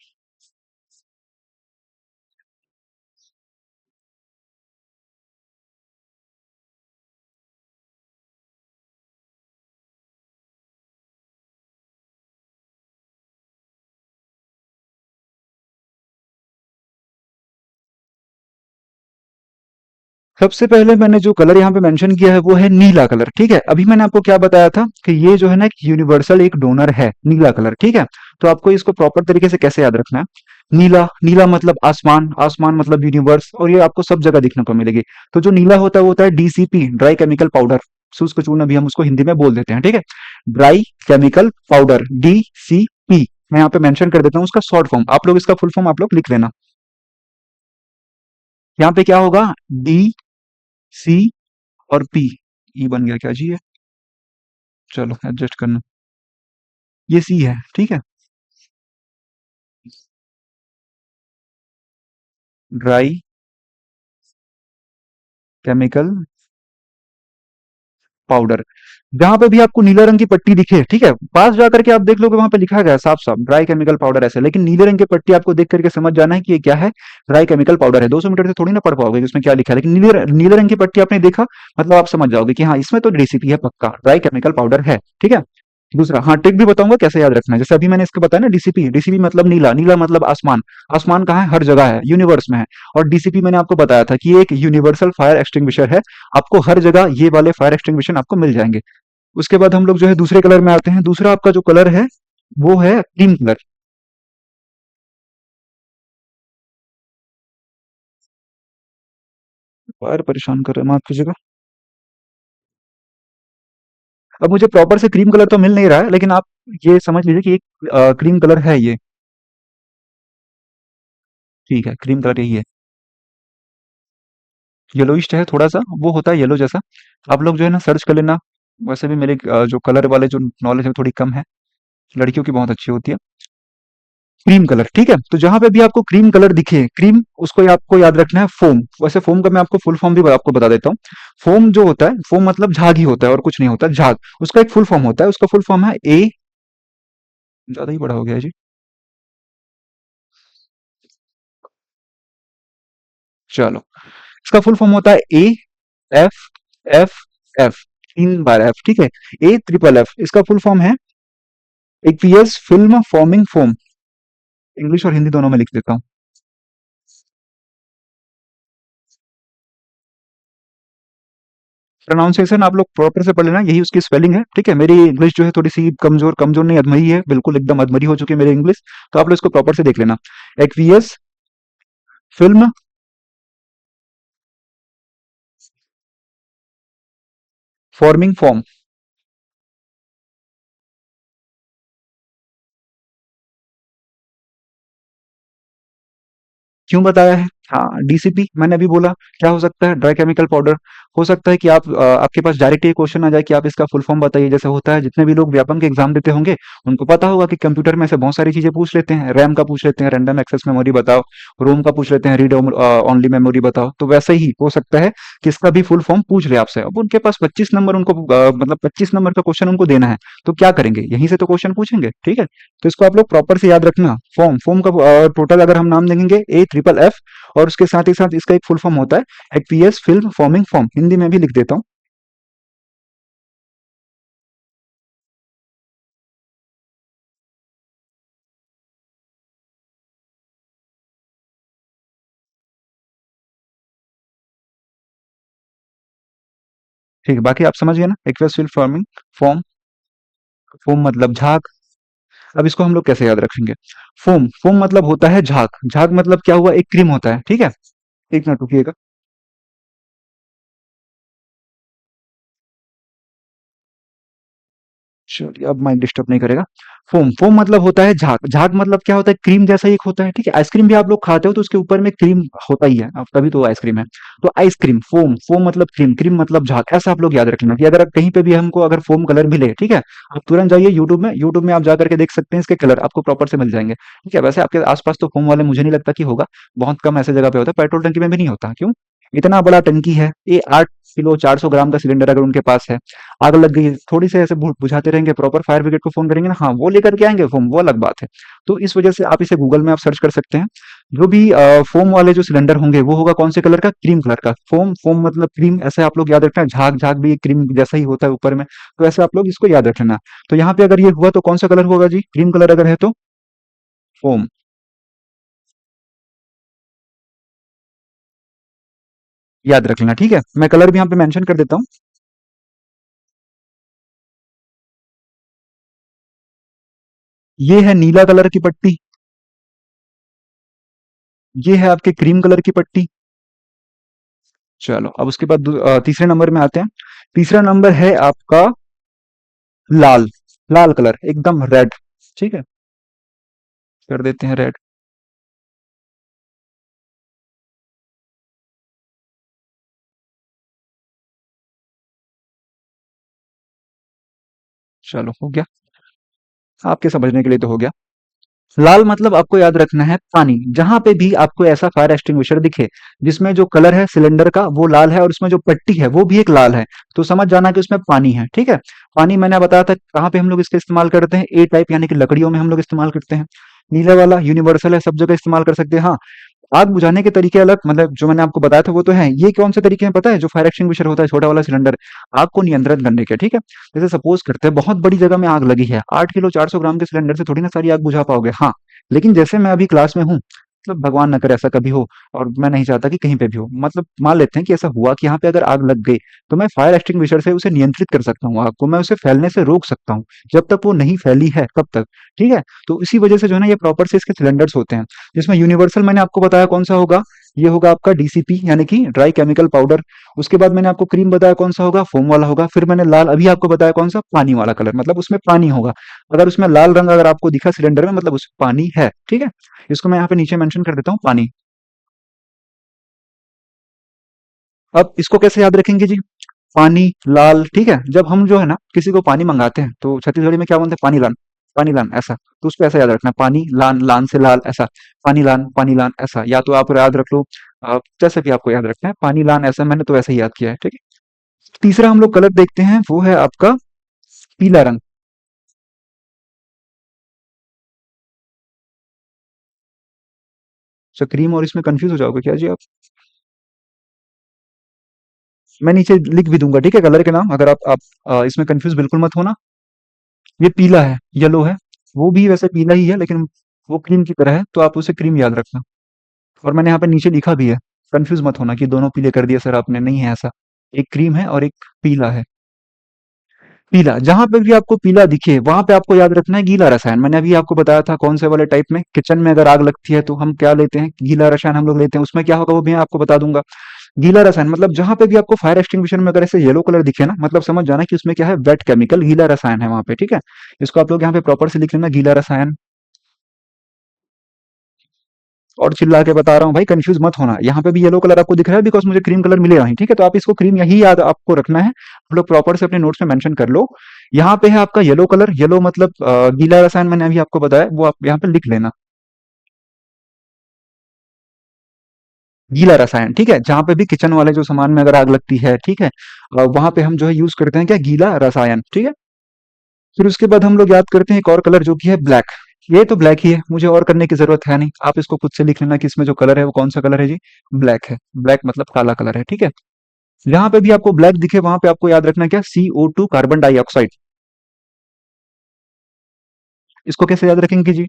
सबसे पहले मैंने जो कलर यहाँ पे मेंशन किया है वो है नीला कलर, ठीक है। अभी मैंने आपको क्या बताया था कि ये जो है ना एक यूनिवर्सल एक डोनर है, नीला कलर, ठीक है। तो आपको इसको प्रॉपर तरीके से कैसे याद रखना है। नीला, नीला मतलब आसमान, आसमान मतलब यूनिवर्स, और ये आपको सब जगह देखने को मिलेगी। तो जो नीला होता है वो होता है डीसीपी, ड्राई केमिकल पाउडर। शुष्क चूर्ण भी हम उसको हिंदी में बोल देते हैं, ठीक है। Dry chemical powder, DCP. मैं यहाँ पे मेंशन कर देता हूँ उसका शॉर्ट फॉर्म, आप लोग इसका फुल फॉर्म आप लोग लिख लेना। यहाँ पे क्या होगा, डी सी और पी। ई बन गया क्या जी ये? चलो एडजस्ट करना। ये सी है, ठीक है। Dry chemical powder. जहां पे भी आपको नीले रंग की पट्टी दिखे, ठीक है, पास जाकर के आप देख लोगे वहां पे लिखा गया है साफ साफ ड्राई केमिकल पाउडर ऐसे, लेकिन नीले रंग की पट्टी आपको देख करके समझ जाना है कि ये क्या है, ड्राई केमिकल पाउडर है। 200 मीटर से थोड़ी ना पढ़ पाओगे कि इसमें क्या लिखा है, लेकिन नीले नीले रंग की पट्टी आपने देखा मतलब आप समझ जाओगे कि हाँ इसमें तो रेसिपी है पक्का, ड्राई केमिकल पाउडर है, ठीक है। दूसरा, हाँ ट्रिक भी बताऊंगा कैसे याद रखना है। जैसे अभी मैंने इसको बताया ना डीसीपी, डीसीपी मतलब नीला, नीला मतलब आसमान। आसमान कहाँ है? हर जगह है, यूनिवर्स में है। और डीसीपी मैंने आपको बताया था कि ये एक यूनिवर्सल फायर एक्सटिंग्विशर है। आपको हर जगह ये वाले फायर एक्सटिंग्विशन आपको मिल जाएंगे। उसके बाद हम लोग जो है दूसरे कलर में आते हैं। दूसरा आपका जो कलर है वो है क्रीम कलर। फायर परेशान कर रहे हैं, माफ कीजिएगा। अब मुझे प्रॉपर से क्रीम कलर तो मिल नहीं रहा है, लेकिन आप ये समझ लीजिए कि एक क्रीम कलर है ये। ठीक है, क्रीम कलर यही है। येलोइश है थोड़ा सा, वो होता है येलो जैसा। आप लोग जो है ना सर्च कर लेना। वैसे भी मेरे जो कलर वाले जो नॉलेज है वो थोड़ी कम है, लड़कियों की बहुत अच्छी होती है। क्रीम कलर, ठीक है। तो जहां पे भी आपको क्रीम कलर दिखे, क्रीम, उसको आपको याद रखना है फोम। वैसे फोम का मैं आपको फुल फॉर्म भी आपको बता देता हूँ। फोम जो होता है, फोम मतलब झाग ही होता है और कुछ नहीं होता, झाग। उसका एक फुल फॉर्म होता है, उसका फुल फॉर्म है ए। ज्यादा ही बड़ा हो गया है जी। चलो, इसका फुल फॉर्म होता है A F F F, 3 bar F, ठीक है। ए ट्रिपल एफ इसका फुल फॉर्म है aqueous film forming foam. English और हिंदी दोनों में लिख देता हूँ। प्रोनाउंसिएशन आप लोग प्रॉपर से पढ़ लेना, यही उसकी स्पेलिंग है, ठीक है। मेरी इंग्लिश जो है थोड़ी सी कमजोर कमजोर नहीं, अधमरी है, बिल्कुल एकदम अधमरी हो चुकी है मेरी इंग्लिश। तो आप लोग इसको प्रॉपर से देख लेना। Aqueous film forming form. क्यों बताया है? हाँ, डीसीपी मैंने अभी बोला। क्या हो सकता है? Dry chemical powder. हो सकता है कि आपके पास डायरेक्ट ये क्वेश्चन आ जाए कि आप इसका फुल फॉर्म बताइए। जैसे होता है, जितने भी लोग व्यापम के एग्जाम देते होंगे, उनको पता होगा कि कंप्यूटर में से बहुत सारी चीजें पूछ लेते हैं। रैम का पूछ लेते हैं, रैंडम एक्सेस मेमोरी बताओ। रोम का पूछ लेते हैं, रीड ओनली मेमोरी बताओ। तो वैसे ही हो सकता है कि इसका भी फुल फॉर्म पूछ ले आपसे। अब उनके पास 25 नंबर, उनको मतलब 25 नंबर का क्वेश्चन उनको देना है। तो क्या करेंगे? यहीं से तो क्वेश्चन पूछेंगे, ठीक है। तो इसको आप लोग प्रॉपर से याद रखना। फॉर्म फॉर्म का टोटल अगर हम नाम देंगे AFFF, और उसके साथ ही साथ इसका एक फुल फॉर्म होता है aqueous film forming form. Hindi में भी लिख देता हूँ। ठीक है, बाकी आप समझ गए ना? Aqueous film forming form. Foam मतलब झाग। अब इसको हम लोग कैसे याद रखेंगे? फोम फोम मतलब होता है झाग। झाग मतलब क्या हुआ? एक क्रीम होता है, ठीक है। एक मिनट रुकिएगा। चलिए, अब माइक डिस्टर्ब नहीं करेगा। फोम फोम मतलब होता है झाग। झाग मतलब क्या होता है? क्रीम जैसा ही एक होता है, ठीक है। आइसक्रीम भी आप लोग खाते हो तो उसके ऊपर में क्रीम होता ही है, अब तभी तो आइसक्रीम है। तो आइसक्रीम फोम, फोम मतलब क्रीम, क्रीम मतलब झाग। ऐसा आप लोग याद रखना कि अगर आप कहीं पे भी हमको अगर फोम कलर मिले, ठीक है, आप तुरंत जाइए यूट्यूब में। यूट्यूब में आप जा करके देख सकते हैं, इसके कलर आपको प्रॉपर से मिल जाएंगे, ठीक है। वैसे आपके आसपास तो फोम वाले मुझे नहीं लगता कि होगा। बहुत कम ऐसे जगह पे होता है, पेट्रोल टंकी में भी नहीं होता। क्यों? इतना बड़ा टंकी है ये, 8 किलो 400 ग्राम का सिलेंडर अगर उनके पास है, आग लग गई, थोड़ी से ऐसे बुझाते रहेंगे, प्रॉपर फायर ब्रिगेड को फोन करेंगे ना, हाँ वो लेकर के आएंगे फोम, वो अलग बात है। तो इस वजह से आप इसे गूगल में आप सर्च कर सकते हैं। जो भी फोम वाले जो सिलेंडर होंगे, वो होगा कौन से कलर का? क्रीम कलर का। फोम फोम मतलब क्रीम, ऐसे आप लोग याद रखना है। झाग झाग भी क्रीम जैसा ही होता है ऊपर में। तो ऐसे आप लोग इसको याद रखना। तो यहाँ पे अगर ये हुआ तो कौन सा कलर होगा जी? क्रीम कलर अगर है तो फोम। याद रख लेना, ठीक है। मैं कलर भी यहाँ पे मेंशन कर देता हूँ। ये है नीला कलर की पट्टी। ये है आपके क्रीम कलर की पट्टी। चलो, अब उसके बाद तीसरे नंबर में आते हैं। तीसरा नंबर है आपका लाल। लाल कलर एकदम रेड, ठीक है। कर देते हैं रेड। चलो, हो गया। आपके समझने के लिए तो हो गया। लाल मतलब आपको याद रखना है पानी। जहां पे भी आपको ऐसा फायर एक्सटिंग्विशर दिखे जिसमें जो कलर है सिलेंडर का वो लाल है, और उसमें जो पट्टी है वो भी एक लाल है, तो समझ जाना कि उसमें पानी है, ठीक है। पानी मैंने बताया था कहाँ पे हम लोग इसका इस्तेमाल करते हैं? A टाइप यानी कि लकड़ियों में हम लोग इस्तेमाल करते हैं। नीला वाला यूनिवर्सल है, सब जगह इस्तेमाल कर सकते हैं। हाँ, आग बुझाने के तरीके अलग, मतलब जो मैंने आपको बताया था वो तो है। ये कौन से तरीके हैं पता है? जो फायर एक्सटिंग्विशर होता है, छोटा वाला सिलेंडर, आग को नियंत्रित करने के, ठीक है। जैसे सपोज करते हैं बहुत बड़ी जगह में आग लगी है, 8 किलो 400 ग्राम के सिलेंडर से थोड़ी ना सारी आग बुझा पाओगे। हाँ, लेकिन जैसे मैं अभी क्लास में हूँ, मतलब भगवान ना करे ऐसा कभी हो, और मैं नहीं चाहता कि कहीं पे भी हो, मतलब मान लेते हैं कि ऐसा हुआ कि यहाँ पे अगर आग लग गई, तो मैं फायर एक्सटिंग्विशर से उसे नियंत्रित कर सकता हूँ, आग को मैं उसे फैलने से रोक सकता हूँ, जब तक वो नहीं फैली है तब तक, ठीक है। तो इसी वजह से जो है ना, ये प्रॉपर से इसके सिलेंडर्स होते हैं। जिसमें यूनिवर्सल मैंने आपको बताया कौन सा होगा? ये होगा आपका डीसीपी यानी कि ड्राई केमिकल पाउडर। उसके बाद मैंने आपको क्रीम बताया कौन सा होगा? फोम वाला होगा। फिर मैंने लाल अभी आपको बताया कौन सा? पानी वाला कलर, मतलब उसमें पानी होगा। अगर उसमें लाल रंग अगर आपको दिखा सिलेंडर में, मतलब उसमें पानी है, ठीक है। इसको मैं यहाँ पे नीचे मेंशन कर देता हूँ, पानी। अब इसको कैसे याद रखेंगे जी? पानी लाल, ठीक है। जब हम जो है ना किसी को पानी मंगाते हैं तो छत्तीसगढ़ी में क्या बोलते हैं? पानी लान। पानी लान ऐसा। तो उसको ऐसा याद रखना, पानी लान, लान से लाल ऐसा। पानी लान ऐसा, या तो आप याद रख लो। जैसे भी आपको याद रखना है, पानी लान ऐसा, मैंने तो ऐसे ही याद किया है, ठीक है। तीसरा हम लोग कलर देखते हैं, वो है आपका पीला रंग। अच्छा, क्रीम और इसमें कंफ्यूज हो जाओगे क्या जी आप? मैं नीचे लिख भी दूंगा, ठीक है, कलर के नाम। अगर आप इसमें कंफ्यूज बिल्कुल मत होना। ये पीला है, येलो है। वो भी वैसे पीला ही है, लेकिन वो क्रीम की तरह है, तो आप उसे क्रीम याद रखना। और मैंने यहाँ पे नीचे लिखा भी है, कंफ्यूज मत होना कि दोनों पीले कर दिए सर आपने, नहीं है ऐसा। एक क्रीम है और एक पीला है। पीला, जहां पे भी आपको पीला दिखे वहां पे आपको याद रखना है गीला रसायन। मैंने अभी आपको बताया था कौन से वाले टाइप में, किचन में अगर आग लगती है तो हम क्या लेते हैं, गीला रसायन हम लोग लेते हैं। उसमें क्या होगा वो भी मैं आपको बता दूंगा। गीला रसायन मतलब जहां पे भी आपको फायर एक्सटिंग्विशर में अगर ऐसे येलो कलर दिखे ना, मतलब समझ जाना कि उसमें क्या है, वेट केमिकल, गीला रसायन है वहां पे, ठीक है। इसको आप लोग यहाँ पे प्रॉपर से लिख लेना, गीला रसायन। और चिल्ला के बता रहा हूँ भाई, कंफ्यूज मत होना। यहाँ पे भी येलो कलर आपको दिख रहा है बिकॉज मुझे क्रीम कलर मिलेगा ही, ठीक है। तो आप इसको क्रीम यही याद आपको रखना है, आप लोग प्रॉपर से अपने नोट्स में मेंशन कर लो। यहाँ पे है आपका येलो कलर, येलो मतलब गीला रसायन मैंने अभी आपको बताया, वो आप यहाँ पे लिख लेना। गीला रसायन, ठीक है। जहां पे भी किचन वाले जो सामान में अगर आग लगती है, ठीक है, वहां पे हम जो है यूज करते हैं क्या, गीला रसायन, ठीक है। फिर उसके बाद हम लोग याद करते हैं एक और कलर जो कि है ब्लैक। ये तो ब्लैक ही है, मुझे और करने की जरूरत है नहीं, आप इसको खुद से लिख लेना कि इसमें जो कलर है वो कौन सा कलर है जी, ब्लैक है। ब्लैक मतलब काला कलर है, ठीक है। जहां पे भी आपको ब्लैक दिखे वहां पे आपको याद रखना क्या, CO2, कार्बन डाइऑक्साइड। इसको कैसे याद रखेंगे जी,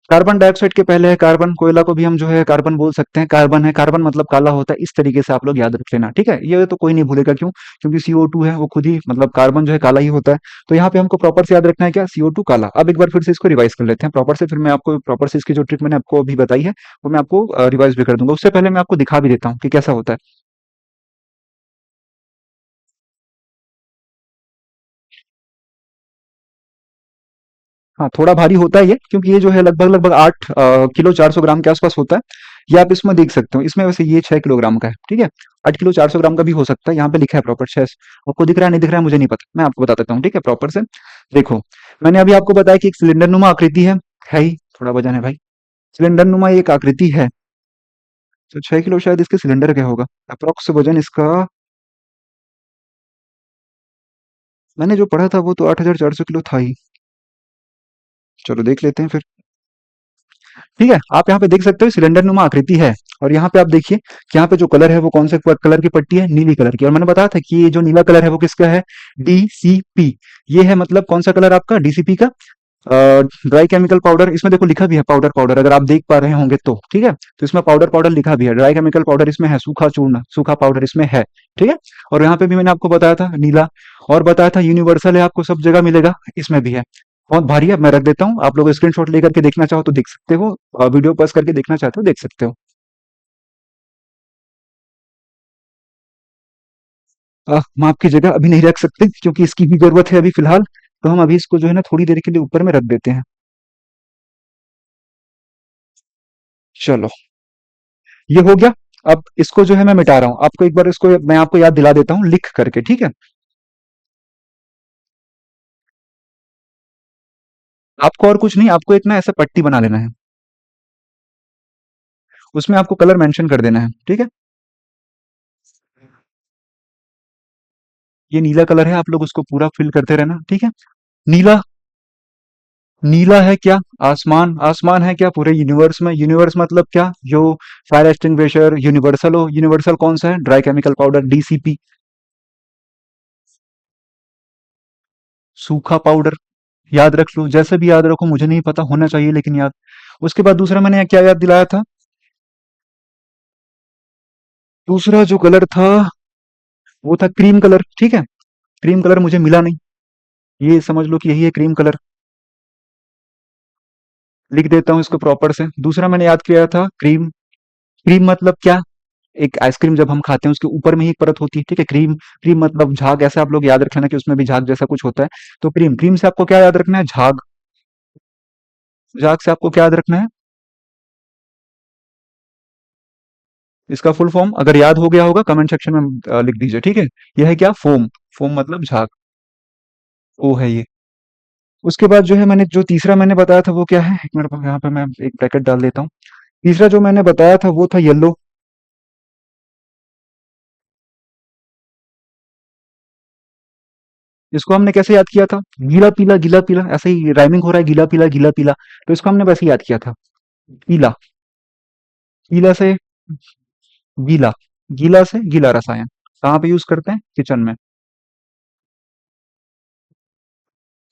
कार्बन डाइऑक्साइड के पहले है कार्बन, कोयला को भी हम जो है कार्बन बोल सकते हैं, कार्बन है, कार्बन मतलब काला होता है, इस तरीके से आप लोग याद रख लेना, ठीक है। ये तो कोई नहीं भूलेगा, क्यों, क्योंकि CO2 है वो खुद ही मतलब कार्बन जो है काला ही होता है। तो यहाँ पे हमको प्रॉपर से याद रखना है क्या, CO2 काला। अब एक बार फिर से इसको रिवाइज कर लेते हैं प्रॉपर से, फिर मैं आपको प्रॉपर से इसकी जो ट्रिक मैंने आपको अभी बताई है वो मैं आपको रिवाइज भी कर दूंगा। उससे पहले मैं आपको दिखा भी देता हूँ कि कैसा होता है। हाँ, थोड़ा भारी होता है ये, क्योंकि ये जो है लगभग लगभग 8 किलो 400 ग्राम के आसपास होता है। ये आप इसमें देख सकते हो, इसमें वैसे ये 6 किलोग्राम का है, ठीक है। 8 किलो 400 ग्राम का भी हो सकता है, यहाँ पे लिखा है प्रॉपर 6। आपको दिख रहा है नहीं दिख रहा है मुझे नहीं पता, मैं आपको बता देता हूँ, ठीक है, प्रॉपर से। देखो, मैंने अभी आपको बताया कि एक सिलेंडर नुमा आकृति है ही, थोड़ा वजन है भाई। सिलेंडर नुमा एक आकृति है, तो 6 किलो शायद इसके सिलेंडर क्या होगा, अप्रोक्स वजन इसका। मैंने जो पढ़ा था वो तो 8,400 किलो था ही। चलो देख लेते हैं फिर। ठीक है, आप यहाँ पे देख सकते हो सिलेंडर नुमा आकृति है। और यहाँ पे आप देखिए कि यहाँ पे जो कलर है वो कौन से कलर की पट्टी है, नीली कलर की। और मैंने बताया था कि ये जो नीला कलर है वो किसका है, DCP। ये है मतलब कौन सा कलर आपका, DCP का ड्राई केमिकल पाउडर। इसमें देखो लिखा भी है पाउडर पाउडर, अगर आप देख पा रहे होंगे तो, ठीक है। तो इसमें पाउडर पाउडर लिखा भी है, ड्राई केमिकल पाउडर इसमें है, सूखा चूर्ण सूखा पाउडर इसमें है, ठीक है। और यहाँ पे भी मैंने आपको बताया था नीला, और बताया था यूनिवर्सल है, आपको सब जगह मिलेगा, इसमें भी है। बहुत भारी है, मैं रख देता हूँ, आप लोग स्क्रीनशॉट लेकर के देखना चाहो तो देख सकते हो, वीडियो पॉज करके देखना चाहते हो देख सकते हो। हम आपकी जगह अभी नहीं रख सकते क्योंकि इसकी भी जरूरत है अभी फिलहाल, तो हम अभी इसको जो है ना थोड़ी देर के लिए ऊपर में रख देते हैं। चलो, ये हो गया। अब इसको जो है मैं मिटा रहा हूँ, आपको एक बार इसको मैं आपको याद दिला देता हूँ लिख करके, ठीक है। आपको और कुछ नहीं, आपको एक ना ऐसा पट्टी बना लेना है, उसमें आपको कलर मेंशन कर देना है, ठीक है। ये नीला कलर है, आप लोग उसको पूरा फिल करते रहना, ठीक है। नीला, नीला है क्या, आसमान, आसमान है क्या पूरे यूनिवर्स में, यूनिवर्स मतलब क्या, जो फायर एक्सटिंग्विशर यूनिवर्सल हो, यूनिवर्सल कौन सा है, ड्राई केमिकल पाउडर, DCP। सूखा पाउडर, याद रख लो, जैसे भी याद रखो मुझे नहीं पता, होना चाहिए लेकिन याद। उसके बाद दूसरा मैंने क्या याद दिलाया था, दूसरा जो कलर था वो था क्रीम कलर, ठीक है। क्रीम कलर मुझे मिला नहीं, ये समझ लो कि यही है क्रीम कलर। लिख देता हूँ इसको प्रॉपर से। दूसरा मैंने याद किया था क्रीम, क्रीम मतलब क्या, एक आइसक्रीम जब हम खाते हैं उसके ऊपर में ही एक परत होती है, ठीक है। क्रीम, क्रीम मतलब झाग, ऐसे आप लोग याद रख लेना कि उसमें भी झाग जैसा कुछ होता है। तो क्रीम, क्रीम से आपको क्या याद रखना है, झाग। झाग से आपको क्या याद रखना है, इसका फुल फॉर्म अगर याद हो गया होगा कमेंट सेक्शन में लिख दीजिए, ठीक है। यह है क्या, फोम। फोम मतलब झाग, ओ है ये। उसके बाद जो है मैंने जो तीसरा मैंने बताया था वो क्या है, एक मिनट यहाँ पे मैं एक ब्रैकेट डाल देता हूँ। तीसरा जो मैंने बताया था वो था येलो। इसको हमने कैसे याद किया था, गीला पीला, ऐसे ही राइमिंग हो रहा है, गीला पीला। तो इसको हमने वैसे याद किया था, पीला, पीला से गीला, गीला से गीला रसायन। कहाँ पे यूज करते हैं, किचन में।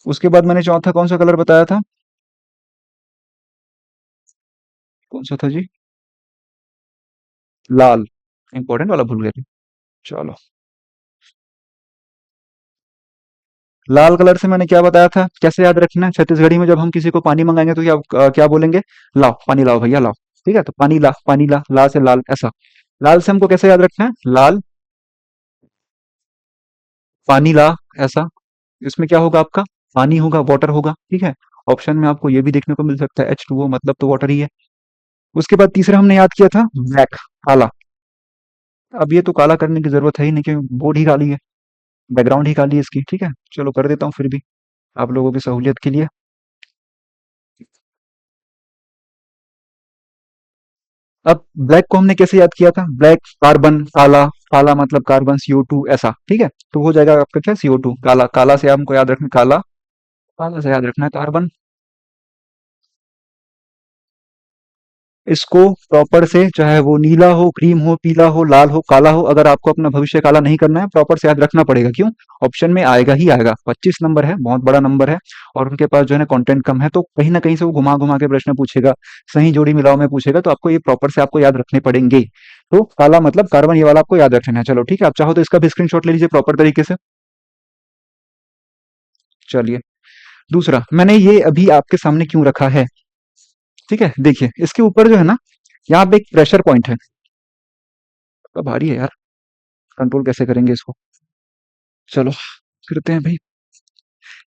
उसके बाद मैंने चौथा कौन सा कलर बताया था, कौन सा था जी, लाल। इंपॉर्टेंट वाला भूल गए थे। चलो, लाल कलर से मैंने क्या बताया था, कैसे याद रखना है? छत्तीसगढ़ी में जब हम किसी को पानी मंगाएंगे तो क्या बोलेंगे? लाओ पानी, लाओ भैया लाओ। ठीक है, तो पानी ला, ला से लाल, ऐसा। लाल से हमको कैसे याद रखना है? लाल पानी ला, ऐसा। इसमें क्या होगा आपका? पानी होगा, वाटर होगा। ठीक है, ऑप्शन में आपको ये भी देखने को मिल सकता है H2O, मतलब तो वाटर ही है। उसके बाद तीसरा हमने याद किया था ब्लैक, काला। अब ये तो काला करने की जरूरत है ही नहीं, क्योंकि बोर्ड ही काली है, बैकग्राउंड ही काली है इसकी। ठीक है, चलो कर देता हूँ फिर भी आप लोगों की सहूलियत के लिए। अब ब्लैक को हमने कैसे याद किया था? ब्लैक कार्बन, काला, काला मतलब कार्बन, CO2, ऐसा। ठीक है, तो हो जाएगा आपका क्या? CO2। काला, काला से हमको याद रखना काला, काला से याद रखना है कार्बन। इसको प्रॉपर से, चाहे वो नीला हो, क्रीम हो, पीला हो, लाल हो, काला हो, अगर आपको अपना भविष्य काला नहीं करना है, प्रॉपर से याद रखना पड़ेगा। क्यों? ऑप्शन में आएगा ही आएगा। 25 नंबर है, बहुत बड़ा नंबर है, और उनके पास जो है ना कंटेंट कम है, तो कहीं ना कहीं से वो घुमा घुमा के प्रश्न पूछेगा, सही जोड़ी मिलाओ में पूछेगा, तो आपको ये प्रॉपर से आपको याद रखने पड़ेंगे। तो काला मतलब कार्बन, ये वाला आपको याद रखना है। चलो ठीक है, आप चाहो तो इसका भी स्क्रीनशॉट ले लीजिए प्रॉपर तरीके से। चलिए, दूसरा मैंने ये अभी आपके सामने क्यों रखा है? ठीक है, देखिए इसके ऊपर जो है ना, यहाँ पे एक प्रेशर पॉइंट है। तो भारी है यार, कंट्रोल कैसे करेंगे इसको? चलो करते हैं भाई।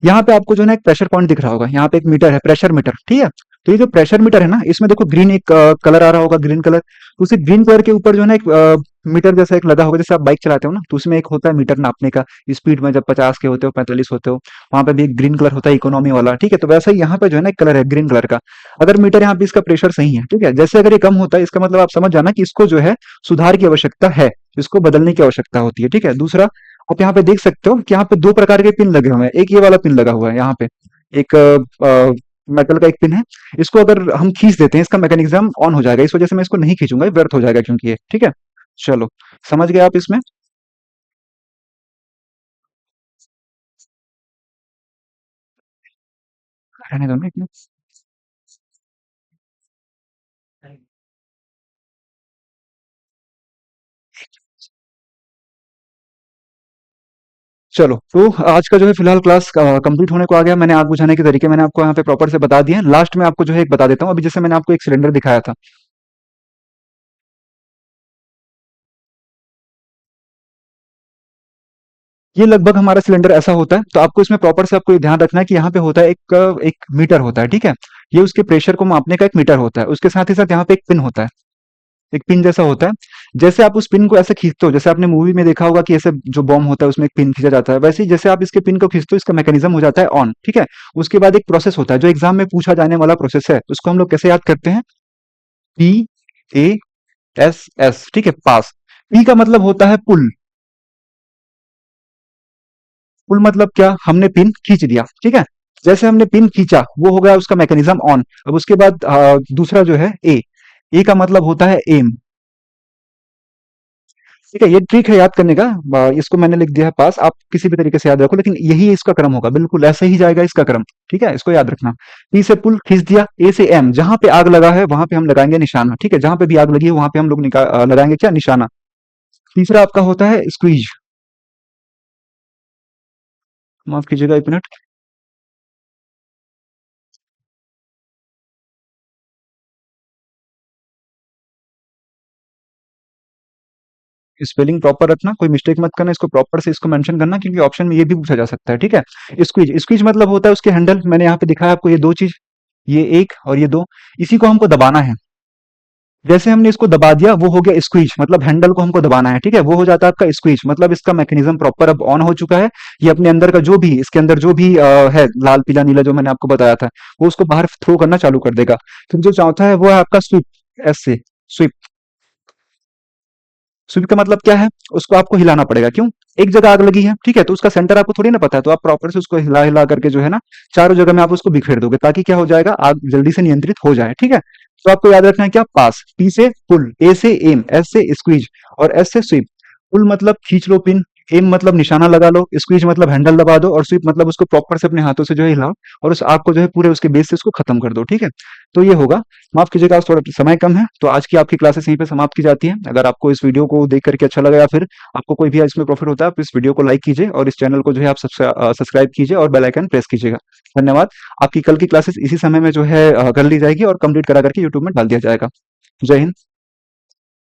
यहाँ पे आपको जो है ना एक प्रेशर पॉइंट दिख रहा होगा, यहाँ पे एक मीटर है, प्रेशर मीटर। ठीक है, तो ये जो प्रेशर मीटर है ना, इसमें देखो ग्रीन एक कलर आ रहा होगा, ग्रीन कलर। तो उसी ग्रीन कलर के ऊपर जो है ना एक मीटर जैसा एक लगा होगा, जैसे आप बाइक चलाते हो ना, तो उसमें एक होता है मीटर नापने का, स्पीड में जब 50 के होते हो, 45 होते हो, वहां पे भी एक ग्रीन कलर होता है, इकोनॉमी वाला। ठीक है, तो वैसा ही यहाँ पे जो है ना एक कलर है ग्रीन कलर का। अगर मीटर यहाँ पे इसका प्रेशर सही है, ठीक है, जैसे अगर ये कम होता है, इसका मतलब आप समझ जाना कि इसको जो है सुधार की आवश्यकता है, इसको बदलने की आवश्यकता होती है। ठीक है, दूसरा आप यहाँ पे देख सकते हो कि यहाँ पे दो प्रकार के पिन लगे हुए हैं। एक ये वाला पिन लगा हुआ है यहाँ पे, एक मेटल का एक पिन है। इसको अगर हम खींच देते हैं, इसका मैकेनिज्म ऑन हो जाएगा। इस वजह से मैं इसको नहीं खींचूंगा, ये व्यर्थ हो जाएगा क्योंकि ये। ठीक है, चलो समझ गए आप इसमें? रहने दो ना एक मिनट। चलो, तो आज का जो है फिलहाल क्लास कंप्लीट होने को आ गया। मैंने आग बुझाने के तरीके मैंने आपको यहाँ पे प्रॉपर से बता दिए हैं। लास्ट में आपको जो है एक बता देता हूँ, अभी जैसे मैंने आपको एक सिलेंडर दिखाया था, ये लगभग हमारा सिलेंडर ऐसा होता है। तो आपको इसमें प्रॉपर से आपको ये ध्यान रखना है कि यहाँ पे होता है एक मीटर होता है। ठीक है, ये उसके प्रेशर को मापने का एक मीटर होता है। उसके साथ ही साथ यहाँ पे एक पिन होता है, एक पिन जैसा होता है। जैसे आप उस पिन को ऐसे खींचते हो, जैसे आपने मूवी में देखा होगा कि ऐसे जो बॉम्ब होता है उसमें एक पिन खींचा जाता है, वैसे ही जैसे आप इसके पिन को खींचते हो, इसका मैकेनिज्म हो जाता है ऑन। ठीक है, उसके बाद एक प्रोसेस होता है जो एग्जाम में पूछा जाने वाला प्रोसेस है, उसको हम लोग कैसे याद करते हैं? PASS। ठीक है, पास। पी का मतलब होता है पुल। पुल मतलब क्या? हमने पिन खींच दिया। ठीक है, जैसे हमने पिन खींचा, वो हो गया उसका मैकेनिज्म ऑन। अब उसके बाद दूसरा जो है ए का मतलब होता है एम। ठीक है, ये ट्रिक है याद करने का। इसको मैंने लिख दिया है पास, आप किसी भी तरीके से याद रखो, लेकिन यही इसका क्रम होगा, बिल्कुल ऐसे ही जाएगा इसका क्रम। ठीक है, इसको याद रखना। पी से पुल खींच दिया, ए से एम, जहां पे आग लगा है वहां पे हम लगाएंगे निशाना। ठीक है, जहां पे भी आग लगी है वहां पे हम लोग लगाएंगे क्या? निशाना। तीसरा आपका होता है स्क्वीज। माफ कीजिएगा एक मिनट। स्पेलिंग प्रॉपर रखना, कोई मिस्टेक मत करना, इसको प्रॉपर से इसको मेंशन करना, क्योंकि ऑप्शन में ये भी पूछा जा सकता है। ठीक है, स्क्वीज, स्क्वीज मतलब होता है उसके हैंडल। मैंने यहाँ पे दिखाया आपको ये दो चीज, ये एक और ये दो, इसी को हमको दबाना है। जैसे हमने इसको दबा दिया, वो हो गया स्क्वीज, मतलब हैंडल को हमको दबाना है। ठीक है, वो हो जाता है आपका स्क्वीज, मतलब इसका मैकेनिज्म प्रॉपर अब ऑन हो चुका है। ये अपने अंदर का जो भी, इसके अंदर जो भी है लाल पीला नीला जो मैंने आपको बताया था, वो उसको बाहर थ्रो करना चालू कर देगा। फिर जो चौथा है वो है आपका स्वीप, एस से स्वीप। स्विच का मतलब क्या है? उसको आपको हिलाना पड़ेगा। क्यों? एक जगह आग लगी है, ठीक है, तो उसका सेंटर आपको थोड़ी ना पता है, तो आप प्रॉपर से उसको हिला हिला करके जो है ना, चारों जगह में आप उसको बिखेर दोगे, ताकि क्या हो जाएगा, आग जल्दी से नियंत्रित हो जाए। ठीक है, तो आपको याद रखना है क्या? पास, पी से पुल, ए से एम, एस से स्क्वीज और एस से स्वीप। पुल मतलब खींच लो पिन, एम मतलब निशाना लगा लो, स्क्वीज मतलब हैंडल दबा दो, और स्वीप मतलब उसको प्रॉपर से अपने हाथों से जो है हिलाओ और उस आग को जो है पूरे उसके बेस से उसको खत्म कर दो, ठीक है। तो ये होगा। माफ कीजिएगा, आज थोड़ा समय कम है, तो आज की आपकी क्लासेस यहीं पे समाप्त की जाती है। अगर आपको इस वीडियो को देख करके अच्छा लगा या फिर आपको कोई भी इसमें प्रॉफिट होता है, आप इस वीडियो को लाइक कीजिए और इस चैनल को जो है आप सब्सक्राइब कीजिए और बेल आइकन प्रेस कीजिएगा। धन्यवाद। आपकी कल की क्लासेस इसी समय में जो है कर ली जाएगी और कंप्लीट करा करके यूट्यूब में डाल दिया जाएगा। जय हिंद।